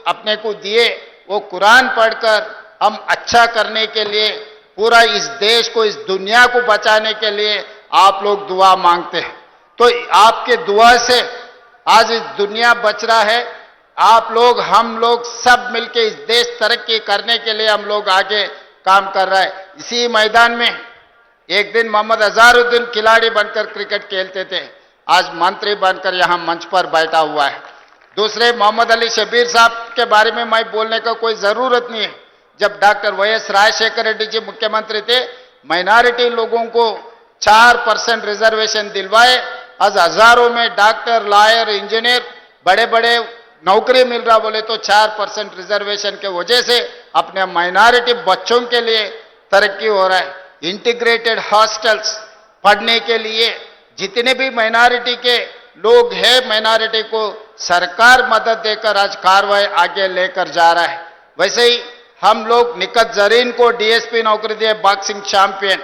अपने को दिए वो कुरान पढ़कर हम अच्छा करने के लिए, पूरा इस देश को, इस दुनिया को बचाने के लिए आप लोग दुआ मांगते हैं. तो आपके दुआ से आज इस दुनिया बच रहा है. आप लोग, हम लोग सब मिलके इस देश तरक्की करने के लिए हम लोग आगे काम कर रहे हैं. इसी मैदान में एक दिन मोहम्मद अजहरुद्दीन खिलाड़ी बनकर क्रिकेट खेलते थे, आज मंत्री बनकर यहाँ मंच पर बैठा हुआ है. दूसरे मोहम्मद अली शबीर साहब के बारे में मैं बोलने का कोई जरूरत नहीं है. जब डॉक्टर YS राजशेखर रेड्डी जी मुख्यमंत्री थे, माइनॉरिटी लोगों को 4% रिजर्वेशन दिलवाए. आज हजारों में डॉक्टर, लॉयर, इंजीनियर, बड़े बड़े नौकरी मिल रहा बोले तो 4% रिजर्वेशन के वजह से अपने माइनॉरिटी बच्चों के लिए तरक्की हो रहा है। इंटीग्रेटेड हॉस्टल्स पढ़ने के लिए जितने भी माइनॉरिटी के लोग हैं, माइनॉरिटी को सरकार मदद देकर आज कार्रवाई आगे लेकर जा रहा है। वैसे ही हम लोग निकत जरीन को डीएसपी नौकरी दिए, बॉक्सिंग चैंपियन,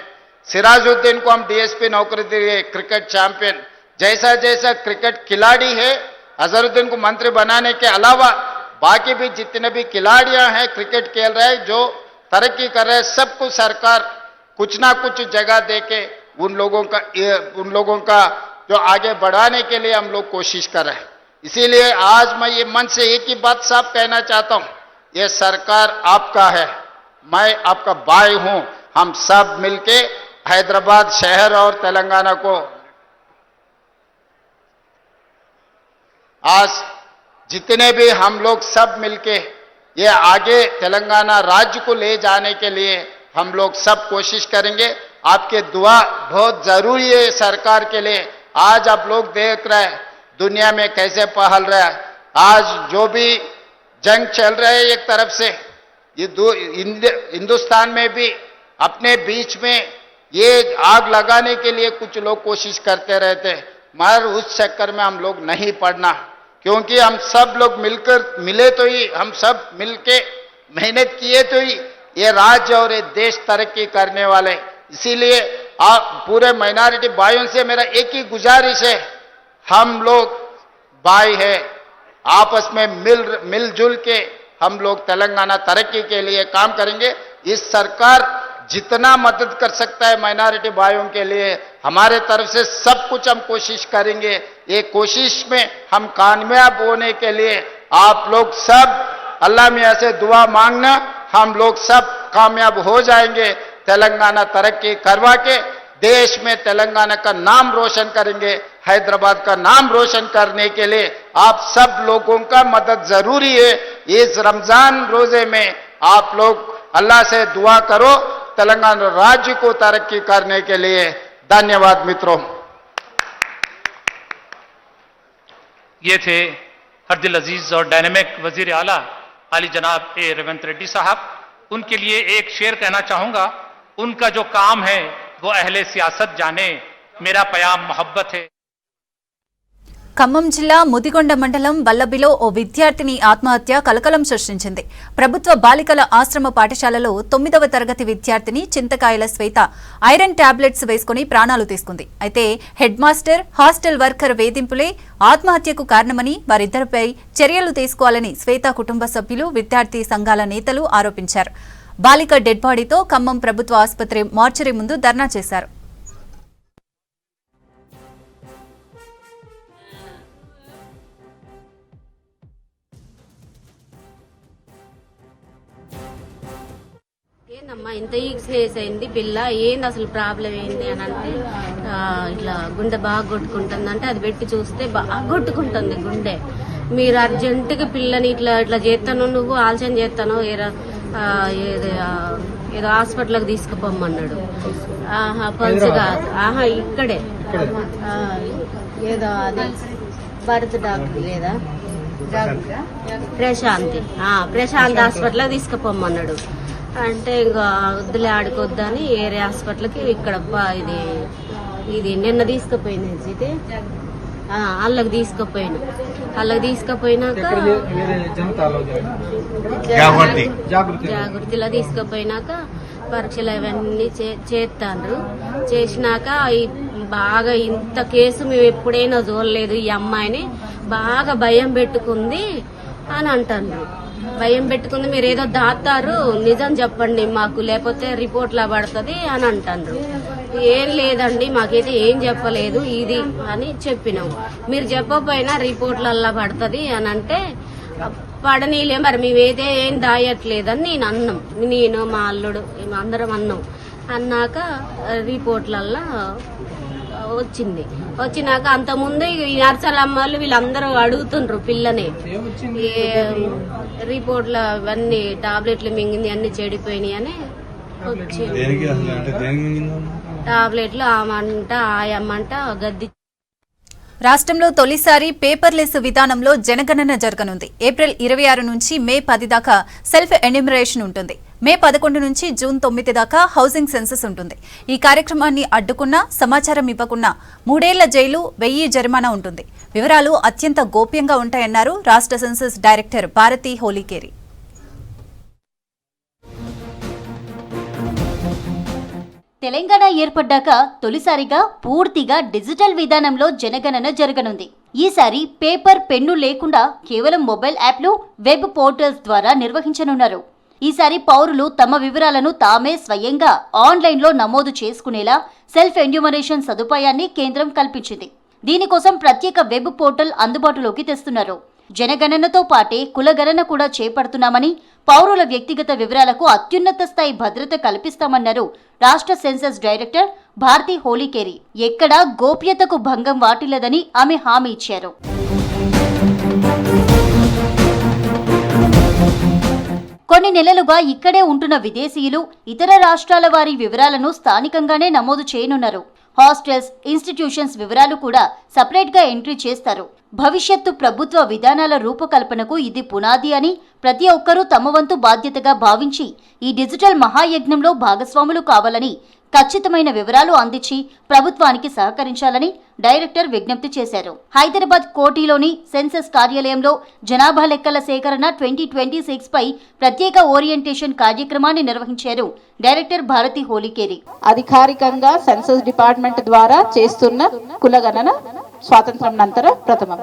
सिराजुद्दीन को हम डीएसपी नौकरी दिए, क्रिकेट चैंपियन। जैसा जैसा क्रिकेट खिलाड़ी है, अजहरुद्दीन को मंत्री बनाने के अलावा बाकी भी जितने भी खिलाड़ियां हैं क्रिकेट खेल रहे हैं, जो तरक्की कर रहे हैं, सबको सरकार कुछ ना कुछ जगह देके उन लोगों का जो आगे बढ़ाने के लिए हम लोग कोशिश कर रहे हैं। इसीलिए आज मैं ये मन से एक ही बात साफ कहना चाहता हूं, ये सरकार आपका है, मैं आपका भाई हूं। हम सब मिलके हैदराबाद शहर और तेलंगाना को आज जितने भी हम लोग सब मिलके ये आगे तेलंगाना राज्य को ले जाने के लिए हम लोग सब कोशिश करेंगे। आपके दुआ बहुत जरूरी है सरकार के लिए। आज आप लोग देख रहे हैं दुनिया में कैसे पहल रहा है। आज जो भी जंग चल रहा है एक तरफ से, ये हिंदुस्तान में भी अपने बीच में ये आग लगाने के लिए कुछ लोग कोशिश करते रहते हैं, मगर उस चक्कर में हम लोग नहीं पड़ना, क्योंकि हम सब लोग मिलकर मिले तो ही, हम सब मिलके मेहनत किए तो ही ये राज्य और ये देश तरक्की करने वाले। इसीलिए आप पूरे माइनॉरिटी भाइयों से मेरा एक ही गुजारिश है, हम लोग भाई है, आपस में मिलजुल के हम लोग तेलंगाना तरक्की के लिए काम करेंगे। इस सरकार जितना मदद कर सकता है माइनॉरिटी भाइयों के लिए, हमारे तरफ से सब कुछ हम कोशिश करेंगे। ये कोशिश में हम कामयाब होने के लिए आप लोग सब अल्लाह मियां से दुआ मांगना, हम लोग सब कामयाब हो जाएंगे। तेलंगाना तरक्की करवा के देश में तेलंगाना का नाम रोशन करेंगे। हैदराबाद का नाम रोशन करने के लिए आप सब लोगों का मदद जरूरी है। इस रमजान रोजे में आप लोग अल्लाह से दुआ करो तेलंगाना राज्य को तरक्की करने के लिए। धन्यवाद मित्रों। ये थे हरदिल अजीज और डायनेमिक वजीर आला आली जनाब ए रेवंत रेड्डी साहब। उनके लिए एक शेर कहना चाहूंगा, उनका जो काम है वो अहले सियासत जाने, मेरा पयाम मोहब्बत है। ఖమ్మం జిల్లా ముదిగొండ మండలం వల్లభిలో ఓ విద్యార్థిని ఆత్మహత్య కలకలం సృష్టించింది. ప్రభుత్వ బాలికల ఆశ్రమ పాఠశాలలో 9వ తరగతి విద్యార్థిని చింతకాయల శ్వేత ఐరన్ టాబ్లెట్స్ వేసుకుని ప్రాణాలు తీసుకుంది. అయితే హెడ్ మాస్టర్, హాస్టల్ వర్కర్ వేధింపులే ఆత్మహత్యకు కారణమని, వారిద్దరిపై చర్యలు తీసుకోవాలని శ్వేత కుటుంబ సభ్యులు, విద్యార్థి సంఘాల నేతలు ఆరోపించారు. బాలిక డెడ్ బాడీతో ఖమ్మం ప్రభుత్వ ఆసుపత్రి మార్చరీ ముందు ధర్నా చేశారు. ఏందమ్మా ఇంత ఈక్స్నేస్ అయింది పిల్ల, ఏంది అసలు ప్రాబ్లం ఏంది అని అంటే, ఇట్లా గుండె బాగా కొట్టుకుంటుంది అంటే అది పెట్టి చూస్తే బాగా కొట్టుకుంటుంది గుండె. మీరు అర్జెంటుగా పిల్లని ఇట్లా ఇట్లా చేస్తాను, నువ్వు ఆలస్యం చేస్తాను, ఏదో హాస్పిటల్కి తీసుకుపోమన్నాడు. పల్స్ కాదు, ఇక్కడే ఏదో అది భరత్ డాక్టర్ లేదా ప్రశాంత్ హాస్పిటల్కి తీసుకుపోమన్నాడు. అంటే ఇంకా వద్దులే ఆడుకోవద్దని ఏరే హాస్పిటల్కి ఇక్కడ ఇది నిన్న తీసుకుపోయినది, ఇది అల్లకి తీసుకుపోయినాక జాగృతిలో తీసుకుపోయినాక పరీక్షలు అవన్నీ చేసినాక బాగా ఇంత కేసు మేము ఎప్పుడైనా చూడలేదు, ఈ అమ్మాయిని బాగా భయం పెట్టుకుంది అని అంటారు. భయం పెట్టుకుంది, మీరు ఏదో దాతారు, నిజం చెప్పండి మాకు, లేకపోతే రిపోర్ట్లా పడుతుంది అని అంటారు. ఏం లేదండి మాకైతే ఏం చెప్పలేదు ఇది అని చెప్పినాం. మీరు చెప్పకపోయినా రిపోర్ట్లల్లా పడుతుంది అని అంటే, పడనీలే మరి మేమైతే ఏం దాయట్లేదని నేను మా అల్లుడు అందరం అన్నాక రిపోర్ట్లల్లా వచ్చినాక అంతకుముందు ఈ నర్సలమ్మలు వీళ్ళందరూ అడుగుతుండ్రు పిల్లని, రిపోర్ట్లో అవన్నీ టాబ్లెట్లు మింగింది అన్ని చెడిపోయినాయి అని వచ్చి టాబ్లెట్లు ఆమంట ఆయమ్మంట గద్ది. రాష్ట్రంలో తొలిసారి పేపర్లెస్ విధానంలో జనగణన జరగనుంది. ఏప్రిల్ 26 నుంచి మే 10 దాకా సెల్ఫ్ ఎన్యూమరేషన్ ఉంటుంది. మే 11 నుంచి జూన్ 9 దాకా హౌసింగ్ సెన్సస్ ఉంటుంది. ఈ కార్యక్రమాన్ని అడ్డుకున్నా, సమాచారం ఇవ్వకున్నా 3 ఏళ్ల జైలు, 1000 జరిమానా ఉంటుంది. వివరాలు అత్యంత గోప్యంగా ఉంటాయన్నారు రాష్ట్ర సెన్సస్ డైరెక్టర్ భారతి హోలీకేరి. తెలంగాణ ఏర్పడ్డాక తొలిసారిగా పూర్తిగా డిజిటల్ విధానంలో జనగణన జరగనుంది. ఈసారి పేపర్, పెన్ను లేకుండా కేవలం మొబైల్ యాప్లు, వెబ్ పోర్టల్స్ ద్వారా నిర్వహించనున్నారు. ఈసారి పౌరులు తమ వివరాలను తామే స్వయంగా ఆన్లైన్లో నమోదు చేసుకునేలా సెల్ఫ్ ఎన్యూమరేషన్ సదుపాయాన్ని కేంద్రం కల్పించింది. దీనికోసం ప్రత్యేక వెబ్ పోర్టల్ అందుబాటులోకి తెస్తున్నారు. జనగణనతో పాటే కులగణన కూడా చేపడుతున్నామని, పౌరుల వ్యక్తిగత వివరాలకు అత్యున్నత స్థాయి భద్రత కల్పిస్తామన్నారు రాష్ట్ర సెన్సస్ డైరెక్టర్ భారతి హోలీకేరి. ఎక్కడా గోప్యతకు భంగం వాటిల్లదని ఆమె హామీ ఇచ్చారు. కొన్ని నెలలుగా ఇక్కడే ఉంటున్న విదేశీయులు, ఇతర రాష్ట్రాల వారి వివరాలను స్థానికంగానే నమోదు చేయనున్నారు. హాస్టల్స్, ఇన్స్టిట్యూషన్స్ వివరాలు కూడా సపరేట్గా ఎంట్రీ చేస్తారు. భవిష్యత్తు ప్రభుత్వ విధానాల రూపకల్పనకు ఇది పునాది అని, ప్రతి ఒక్కరూ తమ వంతు బాధ్యతగా భావించి ఈ డిజిటల్ మహాయజ్ఞంలో భాగస్వాములు కావాలని, ఖచ్చితమైన వివరాలు అందించి ప్రభుత్వానికి సహకరించాలని డైరెక్టర్ విజ్ఞప్తి చేశారు. హైదరాబాద్ కోటిలోని సెన్సస్ కార్యాలయంలో జనాభా లెక్కల సేకరణ 2026 పై ప్రత్యేక ఓరియంటేషన్ కార్యక్రమాన్ని నిర్వహించారు డైరెక్టర్ భారతి హోలీకేరి. అధికారికంగా సెన్సస్ డిపార్ట్మెంట్ ద్వారా చేస్తున్న కులగణన స్వాతంత్రం నంతర ప్రథమ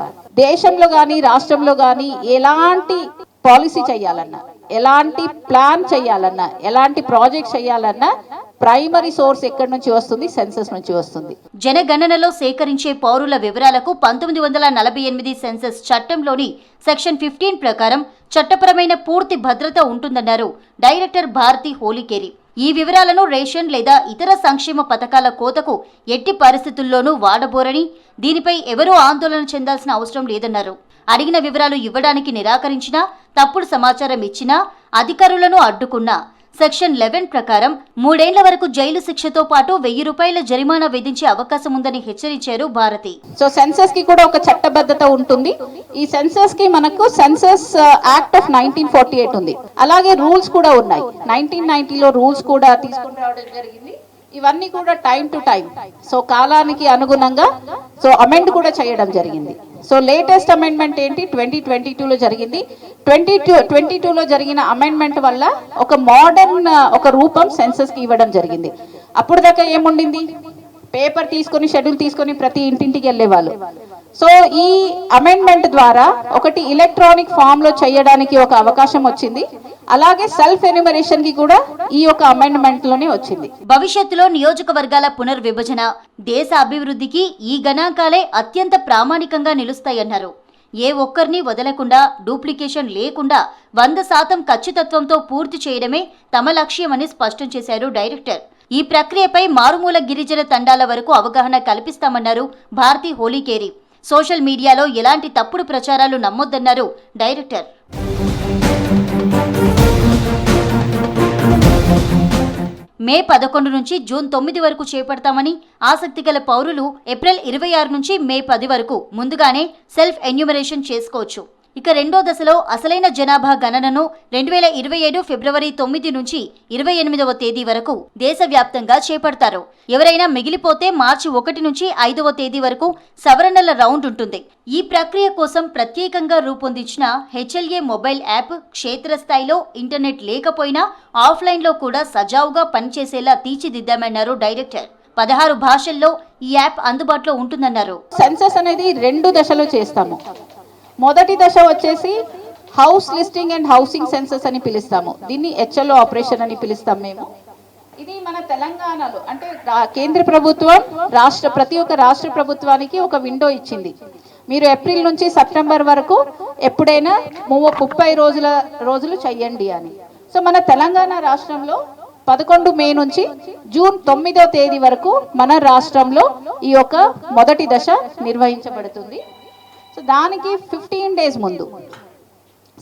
దేశంలో గాని రాష్ట్రంలో గాని ఎలాంటి పాలసీ చేయాలన్నా, ఎలాంటి ప్లాన్ చేయాలన్నా, ఎలాంటి ప్రాజెక్ట్ చేయాలన్నా ప్రైమరీ సోర్స్ ఎక్కడి నుంచి వస్తుంది? సెన్సస్ నుంచి వస్తుంది. జనగణనలో సేకరించే పౌరుల వివరాలకు 1948 సెన్సస్ చట్టంలోని సెక్షన్ 15 ప్రకారం చట్టపరమైన పూర్తి భద్రత ఉంటుందన్నారు డైరెక్టర్ భారతి హోలీకేరి. ఈ వివరాలను రేషన్ లేదా ఇతర సంక్షేమ పథకాల కోతకు ఎట్టి పరిస్థితుల్లోనూ వాడబోరని, దీనిపై ఎవరూ ఆందోళన చెందాల్సిన అవసరం లేదన్నారు. అడిగిన వివరాలు ఇవ్వడానికి నిరాకరించినా, తప్పుడు సమాచారం ఇచ్చినా, అధికారులను అడ్డుకున్నా సెక్షన్ 11 ప్రకారం 3 ఏళ్ల వరకు జైలు శిక్షతో పాటు 1000 రూపాయల జరిమానా విధించే అవకాశం ఉందని హెచ్చరించారు భారతి. సో సెన్సస్ కి కూడా ఒక చట్టబద్ధత ఉంటుంది. ఈ సెన్సస్ కి మనకు సెన్సస్ యాక్ట్ ఆఫ్ 1948 ఉంది. అలాగే రూల్స్ కూడా ఉన్నాయి. 1990లో రూల్స్ కూడా తీసుకుని రావడం జరిగింది. ఇవన్నీ కూడా టైం టు టైం, సో కాలానికి అనుగుణంగా సో అమెండ్ కూడా చేయడం జరిగింది. సో లేటెస్ట్ అమెండ్మెంట్ ఏంటి? 2022లో జరిగింది. 2022లో జరిగిన అమెండ్మెంట్ వల్ల ఒక మోడర్న్ ఒక రూపం సెన్సస్ కి ఇవ్వడం జరిగింది. అప్పుడు దాకా ఏముండింది? పేపర్ తీసుకొని, షెడ్యూల్ తీసుకొని ప్రతి ఇంటింటికి వెళ్ళేవాళ్ళు. సో ఈ అమెండ్మెంట్ ద్వారా ఒకటి ఎలక్ట్రానిక్ ఫామ్ లో చేయడానికి ఒక అవకాశం వచ్చింది. అలాగే సెల్ఫ్ ఎన్యూమరేషన్ కి కూడా ఈ యొక్క అమెండ్మెంట్ లోనే వచ్చింది. భవిష్యత్తులో నియోజకవర్గాల పునర్విభజన, దేశ అభివృద్ధికి ఈ గణాంకాలే అత్యంత ప్రామాణికంగా నిలుస్తాయన్నారు. ఏ ఒక్కరిని వదలకుండా, డూప్లికేషన్ లేకుండా 100% ఖచ్చితత్వంతో పూర్తి చేయడమే తమ లక్ష్యమని స్పష్టం చేశారు డైరెక్టర్. ఈ ప్రక్రియపై మారుమూల గిరిజన తండాల వరకు అవగాహన కల్పిస్తామన్నారు భారతి హోలీకేరి. సోషల్ మీడియాలో ఎలాంటి తప్పుడు ప్రచారాలు నమ్మొద్దన్నారు డైరెక్టర్. మే 11 నుంచి జూన్ 9 వరకు చేపడతామని, ఆసక్తి గల పౌరులు ఏప్రిల్ 26 నుంచి మే 10 వరకు ముందుగానే సెల్ఫ్ ఎన్యూమరేషన్ చేసుకోవచ్చు. ఇక రెండో దశలో అసలైన జనాభా గణనను 2027 ఫిబ్రవరి 9 నుంచి 28వ తేదీ వరకు దేశవ్యాప్తంగా చేపడతారు. ఎవరైనా మిగిలిపోతే మార్చి 1 నుంచి 5వ తేదీ వరకు సవరణల రౌండ్ ఉంటుంది. ఈ ప్రక్రియ కోసం ప్రత్యేకంగా రూపొందించిన HLA మొబైల్ యాప్ క్షేత్రస్థాయిలో ఇంటర్నెట్ లేకపోయినా ఆఫ్లైన్లో కూడా సజావుగా పనిచేసేలా తీర్చిదిద్దామన్నారు డైరెక్టర్. 16 భాషల్లో ఈ యాప్ అందుబాటులో ఉంటుందన్నారు. సెన్సస్ అనేది 2 దశలో చేస్తాము. మొదటి దశ వచ్చేసి house listing and housing census అని పిలుస్తాము. దీన్ని HLO ఆపరేషన్ అని పిలుస్తాం మేము. ఇది మన తెలంగాణలో అంటే కేంద్ర ప్రభుత్వం ప్రతి ఒక్క రాష్ట్ర ప్రభుత్వానికి ఒక విండో ఇచ్చింది. మీరు ఏప్రిల్ నుంచి సెప్టెంబర్ వరకు ఎప్పుడైనా 30 రోజులు చెయ్యండి అని. సో మన తెలంగాణ రాష్ట్రంలో 11 మే నుంచి జూన్ 9వ తేదీ వరకు మన రాష్ట్రంలో ఈ యొక్క మొదటి దశ నిర్వహించబడుతుంది. సో దానికి 15 డేస్ ముందు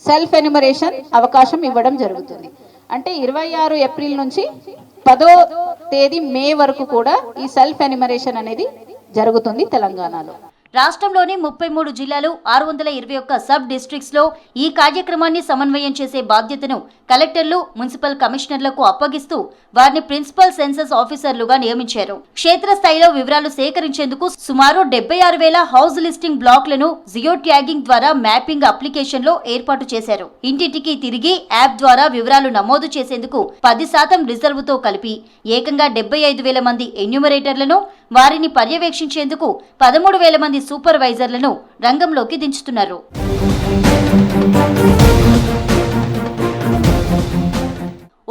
సెల్ఫ్ ఎన్యూమరేషన్ అవకాశం ఇవ్వడం జరుగుతుంది. అంటే 26 ఏప్రిల్ నుంచి 10వ తేదీ మే వరకు కూడా ఈ సెల్ఫ్ ఎన్యూమరేషన్ అనేది జరుగుతుంది తెలంగాణలో. రాష్ట్రంలోని 33 జిల్లాలు 621 సబ్ డిస్ట్రిక్ట్స్ లో ఈ కార్యక్రమాన్ని సమన్వయం చేసే బాధ్యతను కలెక్టర్లు, మున్సిపల్ కమిషనర్లకు అప్పగిస్తూ వారిని ప్రిన్సిపల్ సెన్సస్ ఆఫీసర్లుగా నియమించారు. క్షేత్రస్థాయిలో వివరాలు సేకరించేందుకు సుమారు 76,000 హౌస్ లిస్టింగ్ బ్లాక్లను జియో ట్యాగింగ్ ద్వారా మ్యాపింగ్ అప్లికేషన్ లో ఏర్పాటు చేశారు. ఇంటింటికి తిరిగి యాప్ ద్వారా వివరాలు నమోదు చేసేందుకు 10% రిజర్వ్ తో కలిపి ఏకంగా 75,000 మంది ఎన్యూమరేటర్లను, వారిని పర్యవేక్షించేందుకు 13,000 మంది సూపర్వైజర్లను రంగంలోకి దించుతున్నారు.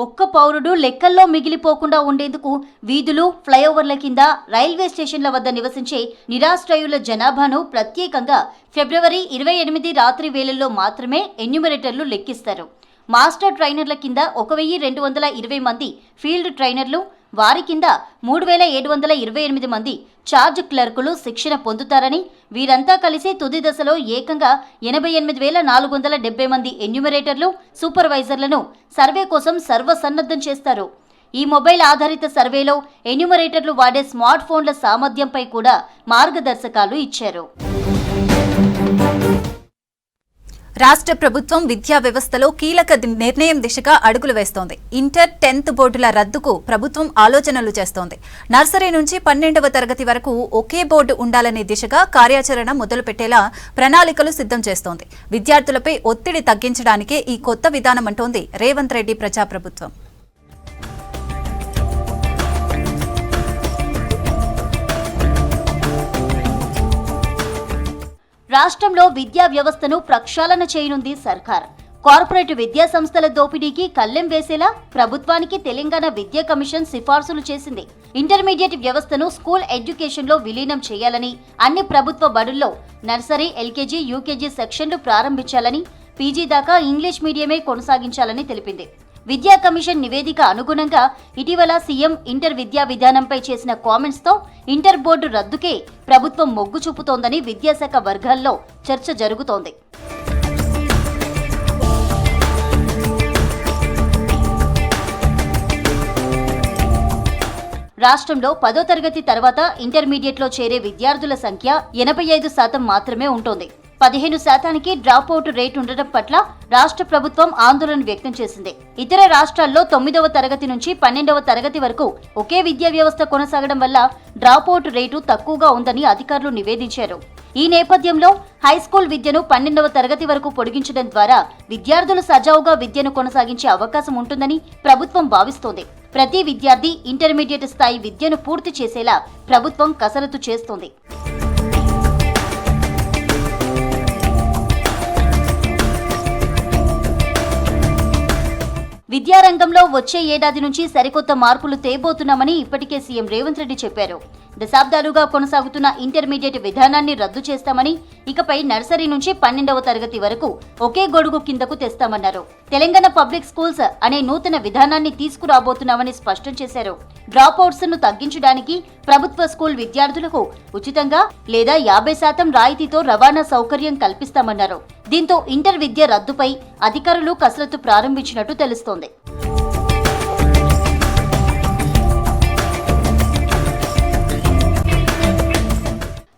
ఒక్క పౌరుడు లెక్కల్లో మిగిలిపోకుండా ఉండేందుకు వీధులు, ఫ్లైఓవర్ల కింద, రైల్వే స్టేషన్ల వద్ద నివసించే నిరాశ్రయుల జనాభాను ప్రత్యేకంగా ఫిబ్రవరి 28 రాత్రి వేళల్లో మాత్రమే ఎన్యూమరేటర్లు లెక్కిస్తారు. మాస్టర్ ట్రైనర్ల కింద 1,220 మంది ఫీల్డ్ ట్రైనర్లు, వారి కింద 3,728 మంది ఛార్జ్ క్లర్కులు శిక్షణ పొందుతారని, వీరంతా కలిసి తుది దశలో ఏకంగా 88,470 మంది ఎన్యూమరేటర్లు, సూపర్వైజర్లను సర్వే కోసం సర్వసన్నద్ధం చేస్తారు. ఈ మొబైల్ ఆధారిత సర్వేలో ఎన్యూమరేటర్లు వాడే స్మార్ట్ ఫోన్ల సామర్థ్యంపై కూడా మార్గదర్శకాలు ఇచ్చారు. రాష్ట్ర ప్రభుత్వం విద్యా వ్యవస్థలో కీలక నిర్ణయం దిశగా అడుగులు వేస్తోంది. ఇంటర్, 10th బోర్డుల రద్దుకు ప్రభుత్వం ఆలోచనలు చేస్తోంది. నర్సరీ నుంచి 12వ తరగతి వరకు ఒకే బోర్డు ఉండాలనే దిశగా కార్యాచరణ మొదలుపెట్టేలా ప్రణాళికలు సిద్ధం చేస్తోంది. విద్యార్థులపై ఒత్తిడి తగ్గించడానికే ఈ కొత్త విధానం అంటోంది రేవంత్ రెడ్డి ప్రజాప్రభుత్వం. రాష్ట్రంలో విద్యా వ్యవస్థను ప్రక్షాళన చేయనుంది సర్కార్. కార్పొరేట్ విద్యా సంస్థల దోపిడీకి కళ్లెం వేసేలా ప్రభుత్వానికి తెలంగాణ విద్యా కమిషన్ సిఫార్సులు చేసింది. ఇంటర్మీడియట్ వ్యవస్థను స్కూల్ ఎడ్యుకేషన్లో విలీనం చేయాలని, అన్ని ప్రభుత్వ బడుల్లో నర్సరీ, ఎల్కేజీ, యూకేజీ సెక్షన్లు ప్రారంభించాలని, పీజీ దాకా ఇంగ్లీష్ మీడియమే కొనసాగించాలని తెలిపింది. విద్యా కమిషన్ నివేదిక అనుగుణంగా ఇటీవల సీఎం ఇంటర్ విద్యా విధానంపై చేసిన కామెంట్స్ తో ఇంటర్ బోర్డు రద్దుకే ప్రభుత్వం మొగ్గు చూపుతోందని విద్యాశాఖ వర్గాల్లో చర్చ జరుగుతోంది. రాష్ట్రంలో 10వ తరగతి తర్వాత ఇంటర్మీడియట్లో చేరే విద్యార్థుల సంఖ్య 85% మాత్రమే ఉంటోంది. 15% డ్రాపౌట్ రేట్ ఉండడం పట్ల రాష్ట్ర ప్రభుత్వం ఆందోళన వ్యక్తం చేసింది. ఇతర రాష్ట్రాల్లో 9వ తరగతి నుంచి 12వ తరగతి వరకు ఒకే విద్యా వ్యవస్థ కొనసాగడం వల్ల డ్రాపౌట్ రేటు తక్కువగా ఉందని అధికారులు నివేదించారు. ఈ నేపథ్యంలో హైస్కూల్ విద్యను 12వ తరగతి వరకు పొడిగించడం ద్వారా విద్యార్థులు సజావుగా విద్యను కొనసాగించే అవకాశం ఉంటుందని ప్రభుత్వం భావిస్తోంది. ప్రతి విద్యార్థి ఇంటర్మీడియట్ స్థాయి విద్యను పూర్తి చేసేలా ప్రభుత్వం కసరత్తు చేస్తోంది. విద్యారంగంలో వచ్చే ఏడాది నుంచి సరికొత్త మార్పులు తేబోతున్నామని ఇప్పటికే సీఎం రేవంత్ రెడ్డి చెప్పారు. దశాబ్దాలుగా కొనసాగుతున్న ఇంటర్మీడియట్ విధానాన్ని రద్దు చేస్తామని, ఇకపై నర్సరీ నుంచి 12వ తరగతి వరకు ఒకే గొడుగు కిందకు తెస్తామన్నారు. తెలంగాణ పబ్లిక్ స్కూల్స్ అనే నూతన విధానాన్ని తీసుకురాబోతున్నామని స్పష్టం చేశారు. డ్రాప్అవుట్స్ ను తగ్గించడానికి ప్రభుత్వ స్కూల్ విద్యార్థులకు ఉచితంగా లేదా 50% రాయితీతో రవాణా సౌకర్యం కల్పిస్తామన్నారు. దీంతో ఇంటర్ విద్య రద్దుపై అధికారులు కసరత్తు ప్రారంభించినట్టు తెలుస్తోంది.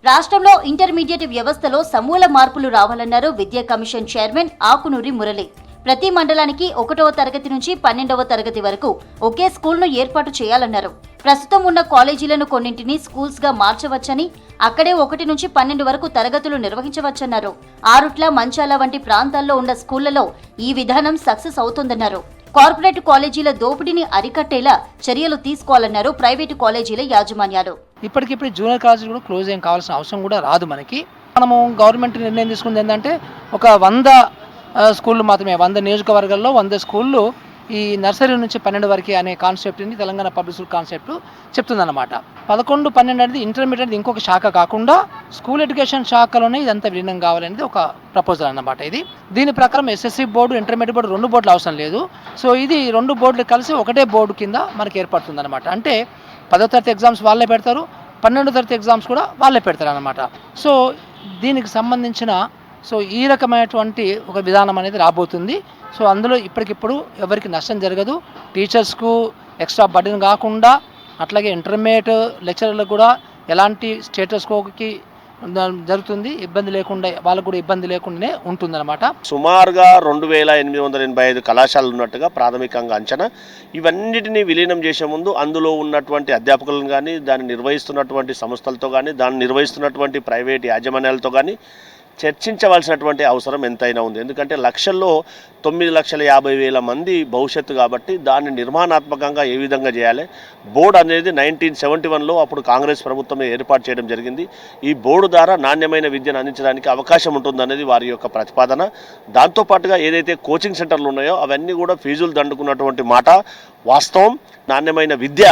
రాష్ట్రంలో ఇంటర్మీడియట్ వ్యవస్థలో సమూల మార్పులు రావాలన్నారు విద్యా కమిషన్ చైర్మన్ ఆకునూరి మురళి. ప్రతి మండలానికి 1వ తరగతి నుంచి 12వ తరగతి వరకు ఒకే స్కూల్ను ఏర్పాటు చేయాలన్నారు. ప్రస్తుతం ఉన్న కాలేజీలను కొన్నింటిని స్కూల్స్ గా మార్చవచ్చని, అక్కడే 1 నుంచి 12 వరకు తరగతులు నిర్వహించవచ్చన్నారు. ఆరుట్ల, మంచాల వంటి ప్రాంతాల్లో ఉన్న స్కూళ్లలో ఈ విధానం సక్సెస్ అవుతుందన్నారు. కార్పొరేట్ కాలేజీల దోపిడీని అరికట్టేలా చర్యలు తీసుకోవాలన్నారు ప్రైవేటు కాలేజీల యాజమాన్యాలు. ఇప్పటికిప్పుడు జూనియర్ కాలేజీలు కూడా క్లోజ్ ఏం కావాల్సిన అవసరం కూడా రాదు. మనము గవర్నమెంట్ నిర్ణయం తీసుకుంది ఏంటంటే ఒక 100 స్కూళ్ళు మాత్రమే, 100 నియోజకవర్గాల్లో 100 స్కూళ్ళు ఈ నర్సరీ నుంచి 12 వరకు అనే కాన్సెప్ట్ని తెలంగాణ పబ్లిక్ స్కూల్ కాన్సెప్ట్ చెప్తుందన్నమాట. 11, 12 అనేది ఇంటర్మీడియట్ ఇంకొక శాఖ కాకుండా స్కూల్ ఎడ్యుకేషన్ శాఖలోనే ఇదంతా విలీనం కావాలనేది ఒక ప్రపోజల్ అన్నమాట. దీని ప్రకారం ఎస్ఎస్సి బోర్డు, ఇంటర్మీడియట్ బోర్డు 2 బోర్డులు అవసరం లేదు. సో ఇది 2 బోర్డులు కలిసి ఒకటే బోర్డు కింద మనకి ఏర్పడుతుంది అనమాట. అంటే 10వ తరగతి ఎగ్జామ్స్ వాళ్ళే పెడతారు, 12వ తరగతి ఎగ్జామ్స్ కూడా వాళ్ళే పెడతారు అనమాట. సో దీనికి సంబంధించిన ఈ రకమైనటువంటి ఒక విధానం అనేది రాబోతుంది. సో అందులో ఇప్పటికిప్పుడు ఎవరికి నష్టం జరగదు. టీచర్స్కు ఎక్స్ట్రా బర్డెన్ కాకుండా, అట్లాగే ఇంటర్మీడియట్ లెక్చరర్లకు కూడా ఎలాంటి స్టేటస్ కోకి జరుగుతుంది. ఇబ్బంది లేకుండా, వాళ్ళకు కూడా ఇబ్బంది లేకుండానే ఉంటుందన్నమాట. సుమారుగా 2885 కళాశాలలు ఉన్నట్టుగా ప్రాథమికంగా అంచనా. ఇవన్నిటినీ విలీనం చేసే ముందు అందులో ఉన్నటువంటి అధ్యాపకులను కానీ, దాన్ని నిర్వహిస్తున్నటువంటి సంస్థలతో కానీ, దాన్ని నిర్వహిస్తున్నటువంటి ప్రైవేట్ యాజమాన్యాలతో కానీ చర్చించవలసినటువంటి అవసరం ఎంతైనా ఉంది. ఎందుకంటే లక్షల్లో 9,50,000 మంది భవిష్యత్తు కాబట్టి దాన్ని నిర్మాణాత్మకంగా ఏ విధంగా చేయాలి. బోర్డు అనేది 1971లో అప్పుడు కాంగ్రెస్ ప్రభుత్వం ఏర్పాటు చేయడం జరిగింది. ఈ బోర్డు ద్వారా నాణ్యమైన విద్యను అందించడానికి అవకాశం ఉంటుందనేది వారి యొక్క ప్రతిపాదన. దాంతోపాటుగా ఏదైతే కోచింగ్ సెంటర్లు ఉన్నాయో అవన్నీ కూడా ఫీజులు దండుకున్నటువంటి మాట వాస్తవం. నాణ్యమైన విద్య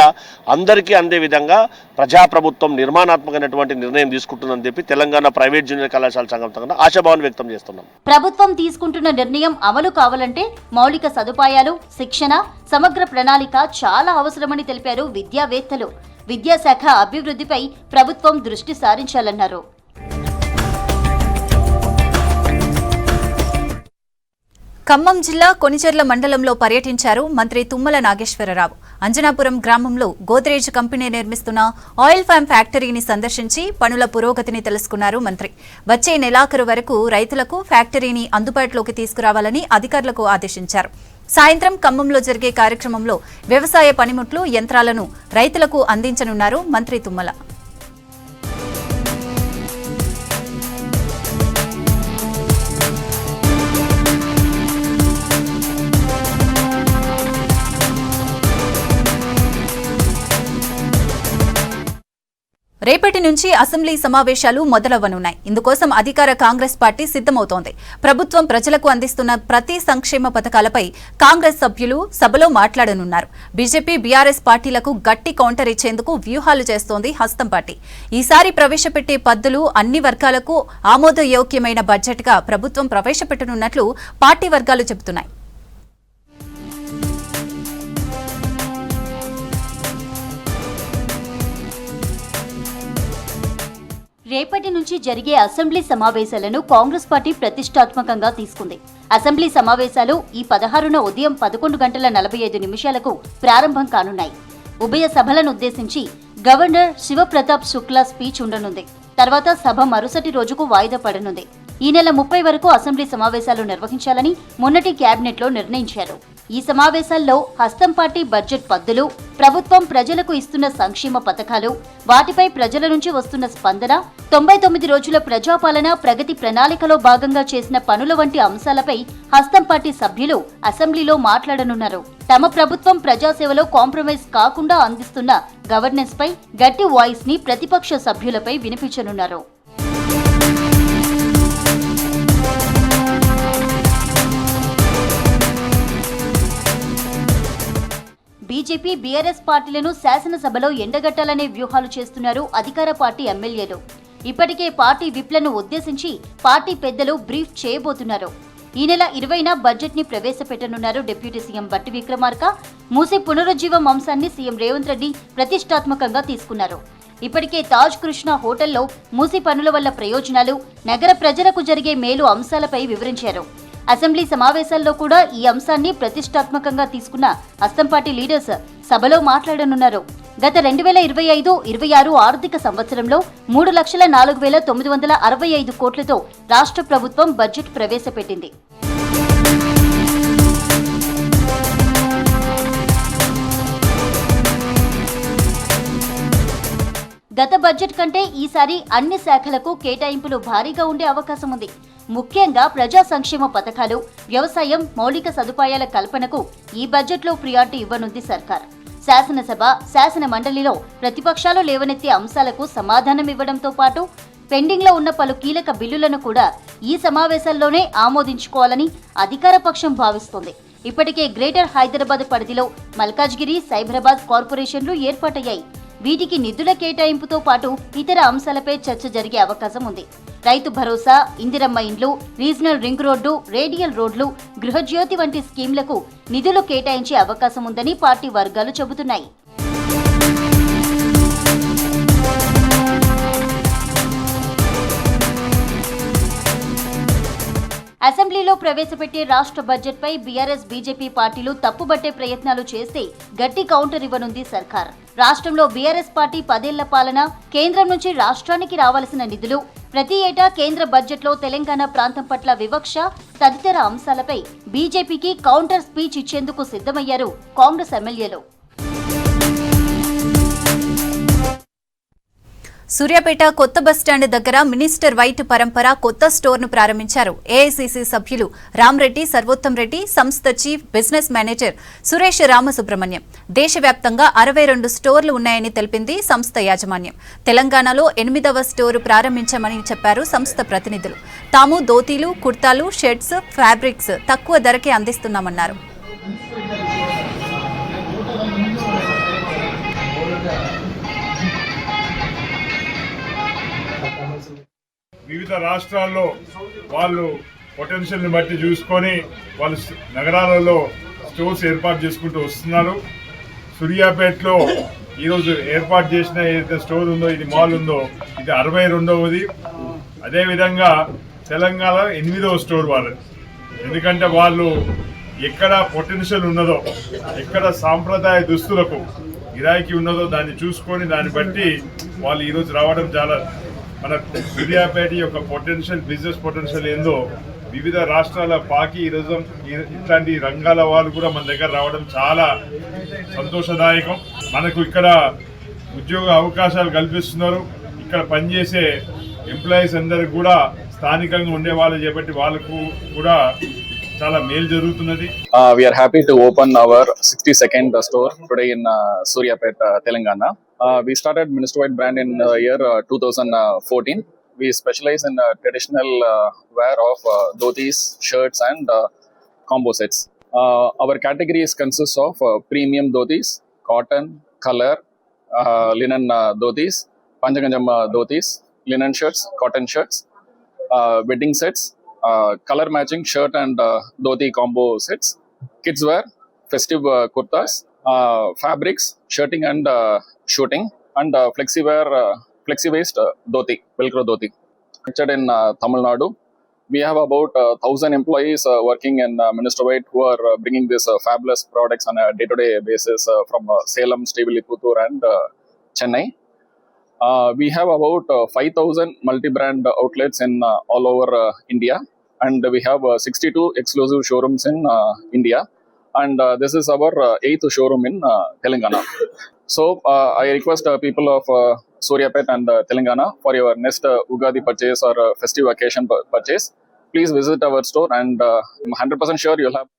అందరికీ అందే విధంగా ప్రజాప్రభుత్వం నిర్మాణాత్మకమైనటువంటి నిర్ణయం తీసుకుంటుందని చెప్పి తెలంగాణ ప్రైవేట్ జూనియర్ కళాశాల సంఘం తరఫున ఆశాభావం వ్యక్తం చేస్తున్నాం. ప్రభుత్వం తీసుకుంటున్న నిర్ణయం అమలు కావాలంటే మౌలిక సదుపాయాలు, శిక్షణ, సమగ్ర ప్రణాళిక చాలా అవసరమని తెలిపారు విద్యావేత్తలు. విద్యాశాఖ అభివృద్ధిపై ప్రభుత్వం దృష్టి సారించాలన్నారు. ఖమ్మం జిల్లా కొనిచెర్ల మండలంలో పర్యటించారు మంత్రి తుమ్మల నాగేశ్వరరావు. అంజనాపురం గ్రామంలో గోద్రేజ్ కంపెనీ నిర్మిస్తున్న ఆయిల్ ఫామ్ ఫ్యాక్టరీని సందర్శించి పనుల పురోగతిని తెలుసుకున్నారు మంత్రి. వచ్చే నెలాఖరు వరకు రైతులకు ఫ్యాక్టరీని అందుబాటులోకి తీసుకురావాలని అధికారులకు ఆదేశించారు. సాయంత్రం ఖమ్మంలో జరిగే కార్యక్రమంలో వ్యవసాయ పనిముట్లు, యంత్రాలను రైతులకు అందించనున్నారు మంత్రి తుమ్మల. రేపటి నుంచి అసెంబ్లీ సమావేశాలు మొదలవ్వనున్నాయి. ఇందుకోసం అధికార కాంగ్రెస్ పార్టీ సిద్ధమవుతోంది. ప్రభుత్వం ప్రజలకు అందిస్తున్న ప్రతి సంక్షేమ పథకాలపై కాంగ్రెస్ సభ్యులు సభలో మాట్లాడనున్నారు. బీజేపీ, బీఆర్ఎస్ పార్టీలకు గట్టి కౌంటర్ ఇచ్చేందుకు వ్యూహాలు చేస్తోంది హస్తం పార్టీ. ఈసారి ప్రవేశపెట్టే పద్దులు అన్ని వర్గాలకు ఆమోదయోగ్యమైన బడ్జెట్గా ప్రభుత్వం ప్రవేశపెట్టనున్నట్లు పార్టీ వర్గాలు చెబుతున్నాయి. రేపటి నుంచి జరిగే అసెంబ్లీ సమావేశాలను కాంగ్రెస్ పార్టీ ప్రతిష్టాత్మకంగా తీసుకుంది. అసెంబ్లీ సమావేశాలు ఈ 16న ఉదయం 11:45 ప్రారంభం కానున్నాయి. ఉభయ సభలను ఉద్దేశించి గవర్నర్ శివప్రతాప్ శుక్లా స్పీచ్ ఉండనుంది. తర్వాత సభ మరుసటి రోజుకు వాయిదా పడనుంది. ఈ నెల 30 వరకు అసెంబ్లీ సమావేశాలు నిర్వహించాలని మొన్నటి కేబినెట్లో నిర్ణయించారు. ఈ సమావేశాల్లో హస్తం పార్టీ బడ్జెట్ పద్దులు, ప్రభుత్వం ప్రజలకు ఇస్తున్న సంక్షేమ పథకాలు, వాటిపై ప్రజల నుంచి వస్తున్న స్పందన, 99 రోజుల ప్రజాపాలన ప్రగతి ప్రణాళికలో భాగంగా చేసిన పనుల వంటి అంశాలపై హస్తం పార్టీ సభ్యులు అసెంబ్లీలో మాట్లాడనున్నారు. తమ ప్రభుత్వం ప్రజాసేవలో కాంప్రమైజ్ కాకుండా అందిస్తున్న గవర్నెన్స్ పై గట్టి వాయిస్ ని ప్రతిపక్ష సభ్యులపై వినిపించనున్నారు. బీజేపీ, బీఆర్ఎస్ పార్టీలను శాసనసభలో ఎండగట్టాలనే వ్యూహాలు చేస్తున్నారు అధికార పార్టీ ఎమ్మెల్యేలు. ఇప్పటికే పార్టీ విప్లను ఉద్దేశించి పార్టీ పెద్దలు బ్రీఫ్ చేయబోతున్నారు. ఈ నెల 20న బడ్జెట్ ని ప్రవేశపెట్టనున్నారు డిప్యూటీ సీఎం బట్టి విక్రమార్క. మూసీ పునరుజ్జీవం అంశాన్ని సీఎం రేవంత్ రెడ్డి ప్రతిష్టాత్మకంగా తీసుకున్నారు. ఇప్పటికే తాజ్ కృష్ణ హోటల్లో మూసీ పనుల వల్ల ప్రయోజనాలు, నగర ప్రజలకు జరిగే మేలు అంశాలపై వివరించారు. అసెంబ్లీ సమావేశాల్లో కూడా ఈ అంశాన్ని ప్రతిష్టాత్మకంగా తీసుకున్న హస్తం పార్టీ లీడర్స్ సభలో మాట్లాడనున్నారు. గత 2025-26 ఆర్థిక సంవత్సరంలో 3,04,965 కోట్లతో రాష్ట్ర ప్రభుత్వం బడ్జెట్ ప్రవేశపెట్టింది. గత బడ్జెట్ కంటే ఈసారి అన్ని శాఖలకు కేటాయింపులు భారీగా ఉండే అవకాశం ఉంది. ముఖ్యంగా ప్రజా సంక్షేమ పథకాలు, వ్యవసాయం, మౌలిక సదుపాయాల కల్పనకు ఈ బడ్జెట్లో ప్రియారిటీ ఇవ్వనుంది సర్కార్. శాసనసభ, శాసన మండలిలో ప్రతిపక్షాలు లేవనెత్తే అంశాలకు సమాధానం ఇవ్వడంతో పాటు పెండింగ్లో ఉన్న పలు కీలక బిల్లులను కూడా ఈ సమావేశాల్లోనే ఆమోదించుకోవాలని అధికార పక్షం భావిస్తోంది. ఇప్పటికే గ్రేటర్ హైదరాబాద్ పరిధిలో మల్కాజ్గిరి, సైబరాబాద్ కార్పొరేషన్లు ఏర్పాటయ్యాయి. వీటికి నిధుల కేటాయింపుతో పాటు ఇతర అంశాలపై చర్చ జరిగే అవకాశం ఉంది. రైతు భరోసా, ఇందిరమ్మ ఇండ్లు, రీజనల్ రింగ్ రోడ్డు, రేడియల్ రోడ్లు, గృహజ్యోతి వంటి స్కీంలకు నిధులు కేటాయించే అవకాశం ఉందని పార్టీ వర్గాలు చెబుతున్నాయి. అసెంబ్లీలో ప్రవేశపెట్టే రాష్ట్ర బడ్జెట్పై బీఆర్ఎస్ బీజేపీ పార్టీలు తప్పుబట్టే ప్రయత్నాలు చేస్తే గట్టి కౌంటర్ ఇవ్వనుంది సర్కార్. రాష్ట్రంలో బీఆర్ఎస్ పార్టీ 10 ఏళ్ల పాలన, కేంద్రం నుంచి రాష్ట్రానికి రావాల్సిన నిధులు, ప్రతి ఏటా కేంద్ర బడ్జెట్లో తెలంగాణ ప్రాంతం పట్ల వివక్ష తదితర అంశాలపై బీజేపీకి కౌంటర్ స్పీచ్ ఇచ్చేందుకు సిద్ధమయ్యారు కాంగ్రెస్ ఎమ్మెల్యేలు. సూర్యాపేట కొత్త బస్టాండ్ దగ్గర మినిస్టర్ వైట్ పరంపర కొత్త స్టోర్ను ప్రారంభించారు ఏఐసీసీ సభ్యులు రామ్రెడ్డి సర్వోత్తం రెడ్డి, సంస్థ chief business manager Suresh Ramasubramaniam. దేశవ్యాప్తంగా 62 స్టోర్లు ఉన్నాయని తెలిపింది సంస్థ యాజమాన్యం. తెలంగాణలో 8వ స్టోరు ప్రారంభించామని చెప్పారు సంస్థ ప్రతినిధులు. తాము ధోతీలు, కుర్తాలు, షర్ట్స్, ఫ్యాబ్రిక్స్ తక్కువ ధరకే అందిస్తున్నామన్నారు. వివిధ రాష్ట్రాల్లో వాళ్ళు పొటెన్షియల్ని బట్టి చూసుకొని వాళ్ళు నగరాలలో స్టోర్స్ ఏర్పాటు చేసుకుంటూ వస్తున్నారు. సూర్యాపేటలో ఈరోజు ఏర్పాటు చేసిన ఏదైతే స్టోర్ ఉందో, ఇది మాల్ ఉందో, ఇది 62వది. అదేవిధంగా తెలంగాణ 8వ స్టోర్ వాళ్ళది. ఎందుకంటే వాళ్ళు ఎక్కడ పొటెన్షియల్ ఉన్నదో, ఎక్కడ సాంప్రదాయ దుస్తులకు గిరాకీ ఉన్నదో దాన్ని చూసుకొని దాన్ని బట్టి వాళ్ళు ఈరోజు రావడం చాలా మన సూర్యాపేట యొక్క పొటెన్షియల్, బిజినెస్ పొటెన్షియల్ ఏందో వివిధ రాష్ట్రాల పాకి ఈరోజు ఇట్లాంటి రంగాల వాళ్ళు కూడా మన దగ్గర రావడం చాలా సంతోషదాయకం. మనకు ఇక్కడ ఉద్యోగ అవకాశాలు కల్పిస్తున్నారు. ఇక్కడ పనిచేసే ఎంప్లాయీస్ అందరికి కూడా స్థానికంగా ఉండే వాళ్ళు చేపట్టి వాళ్ళకు కూడా చాలా మేలు జరుగుతున్నది. We are happy to open our 62nd store today in Suryapet, Telangana. We started Minister White brand in year 2014. We specialize in traditional wear of dhotis, shirts and combo sets. Our categories consist of premium dhotis, cotton, color, linen dhotis, panchaganjam dhotis, linen shirts, cotton shirts, wedding sets, color matching shirt and dhoti combo sets, kids wear, festive kurtas, fabrics, shirting and shooting, and flexi waist dhoti, velcro dhoti. Manufactured in Tamil Nadu. We have about 1,000 employees working in Minister White who are bringing these fabulous products on a day-to-day basis from Salem, Stevely-Puttur and Chennai. We have about 5,000 multi-brand outlets in all over India, and we have 62 exclusive showrooms in India, and this is our 8th showroom in Telangana. So I request people of Suryapet and Telangana, for your next Ugadi purchase or festive occasion purchase, please visit our store, and I'm 100% sure you'll have.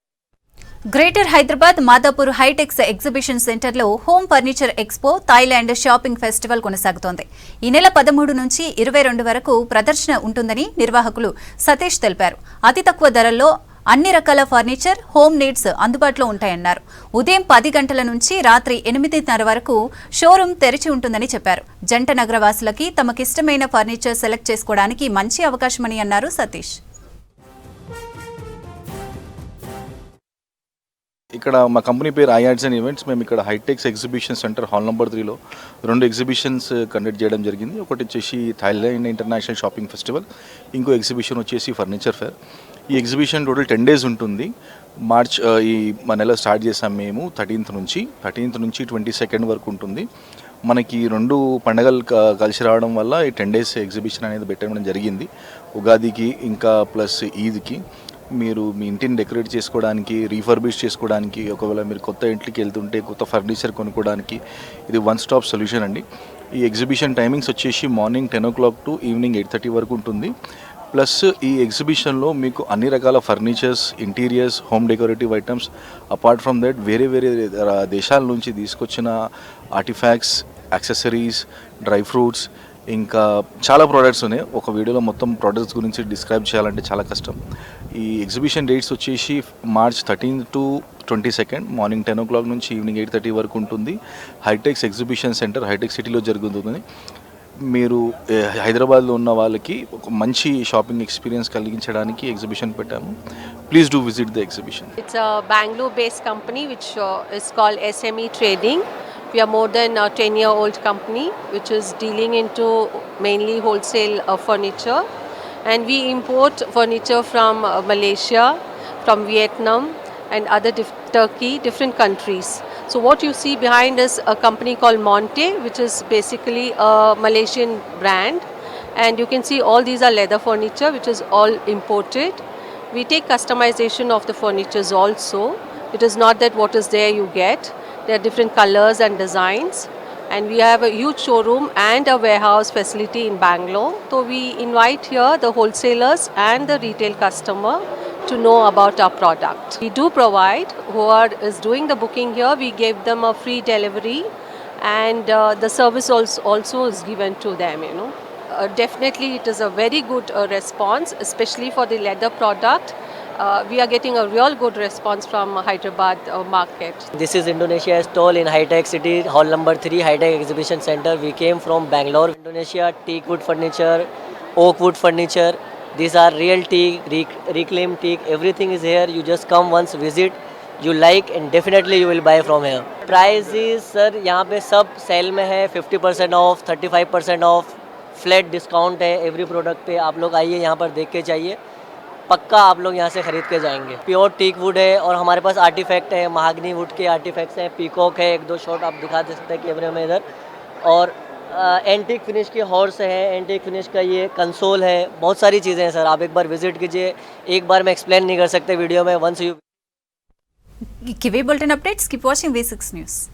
Greater Hyderabad Madhapur HITEX exhibition సెంటర్లో home furniture expo, Thailand shopping festival కొనసాగుతోంది. ఈ నెల 13 నుంచి 22 వరకు ప్రదర్శన ఉంటుందని నిర్వాహకులు సతీష్ తెలిపారు. అతి తక్కువ ధరల్లో అన్ని రకాల ఫర్నిచర్, హోమ్ నీడ్స్ అందుబాటులో ఉంటాయన్నారు. ఉదయం 10 గంటల నుంచి రాత్రి 8:30 వరకు షోరూం తెరిచి ఉంటుందని చెప్పారు. జంట నగరవాసులకి తమకిష్టమైన ఫర్నిచర్ సెలెక్ట్ చేసుకోవడానికి మంచి అవకాశమని అన్నారు సతీష్. ఇక్కడ మా కంపెనీ పేరు ఐఆర్ట్స్ అండ్ ఈవెంట్స్. మేము ఇక్కడ HITEX exhibition centre hall number 3లో 2 ఎగ్జిబిషన్స్ కండక్ట్ చేయడం జరిగింది. ఒకటి వచ్చేసి థాయిలాండ్ ఇంటర్నేషనల్ షాపింగ్ ఫెస్టివల్, ఇంకో ఎగ్జిబిషన్ వచ్చేసి ఫర్నిచర్ ఫేర్. ఈ ఎగ్జిబిషన్ టోటల్ 10 days ఉంటుంది. మార్చ్ ఈ మన నెల స్టార్ట్ చేసాం మేము 13th నుంచి 22nd వరకు ఉంటుంది. మనకి 2 పండుగలు కలిసి రావడం వల్ల ఈ 10 days ఎగ్జిబిషన్ అనేది పెట్టడం జరిగింది. ఉగాదికి ఇంకా ప్లస్ ఈద్కి మీరు మీ ఇంటిని డెకరేట్ చేసుకోవడానికి, రీఫర్బిష్ చేసుకోవడానికి, ఒకవేళ మీరు కొత్త ఇంటికి వెళ్తుంటే కొత్త ఫర్నిచర్ కొనుక్కోవడానికి ఇది వన్ స్టాప్ సొల్యూషన్ అండి. ఈ ఎగ్జిబిషన్ టైమింగ్స్ వచ్చేసి మార్నింగ్ 10 o'clock to ఈవినింగ్ 8:30 వరకు ఉంటుంది. ప్లస్ ఈ ఎగ్జిబిషన్లో మీకు అన్ని రకాల furnitures, interiors, home decorative items, apart from that వేరే వేరే దేశాల నుంచి తీసుకొచ్చిన ఆర్టిఫాక్ట్స్, యాక్సెసరీస్, డ్రై ఫ్రూట్స్, ఇంకా చాలా ప్రోడక్ట్స్ ఉన్నాయి. ఒక వీడియోలో మొత్తం ప్రోడక్ట్స్ గురించి డిస్క్రైబ్ చేయాలంటే చాలా కష్టం. ఈ ఎగ్జిబిషన్ డేట్స్ వచ్చేసి March 13th to 22nd morning 10 o'clock నుంచి ఈవినింగ్ 8:30 వరకు ఉంటుంది. హైటెక్స్ ఎగ్జిబిషన్ సెంటర్ హైటెక్ సిటీలో జరుగుతుంది. మీరు హైదరాబాద్లో ఉన్న వాళ్ళకి ఒక మంచి షాపింగ్ ఎక్స్పీరియన్స్ కలిగించడానికి ఎగ్జిబిషన్ పెట్టాము. Please do visit the exhibition. It's a Bangalore based company which is called SME Trading. We are more than a 10-year-old company which is dealing into mainly wholesale furniture. and we import furniture from Malaysia, from Vietnam, and other Turkey, different countries. So what you see behind is a company called Monte, which is basically a Malaysian brand, and you can see all these are leather furniture, which is all imported. We take customization of the furnitures also. It is not that what is there you get. There are different colors and designs. And we have a huge showroom and a warehouse facility in Bangalore. So we invite here the wholesalers and the retail customer to know about our product. We do provide, whoever is doing the booking here, we give them a free delivery, and the service also is given to them, you know. Definitely it is a very good response, especially for the leather product. We are getting a real good response from Hyderabad market. This is Indonesia stall in Hi-Tech City, hall number 3, Hi-Tech Exhibition Center. We came from Bangalore, Indonesia. Teak wood furniture, oak wood furniture. These are real teak, reclaimed teak. Everything is here. You just come once, visit. You like and definitely you will buy from here. Price is, sir, यहाँ पे सब cell में है. 50% of, 35% of, flat discount है every product पे. आप लोग आइए, यहाँ पर देख के जाइए. पक्का आप लोग यहाँ से खरीद के जाएंगे. प्योर टीक वुड है और हमारे पास आर्टिफैक्ट है, महागनी वुड के आर्टिफैक्ट्स हैं, पीकॉक है, 1-2 शॉट आप दिखा दे सकते हैं कैमरे में इधर. और एंटीक फिनिश के हॉर्स है, एंटीक फिनिश का ये कंसोल है, बहुत सारी चीज़ें हैं सर. आप एक बार विजिट कीजिए. एक बार मैं एक्सप्लेन नहीं कर सकते वीडियो में. वंस यू కివీ bulletin updates, keep watching V6 news.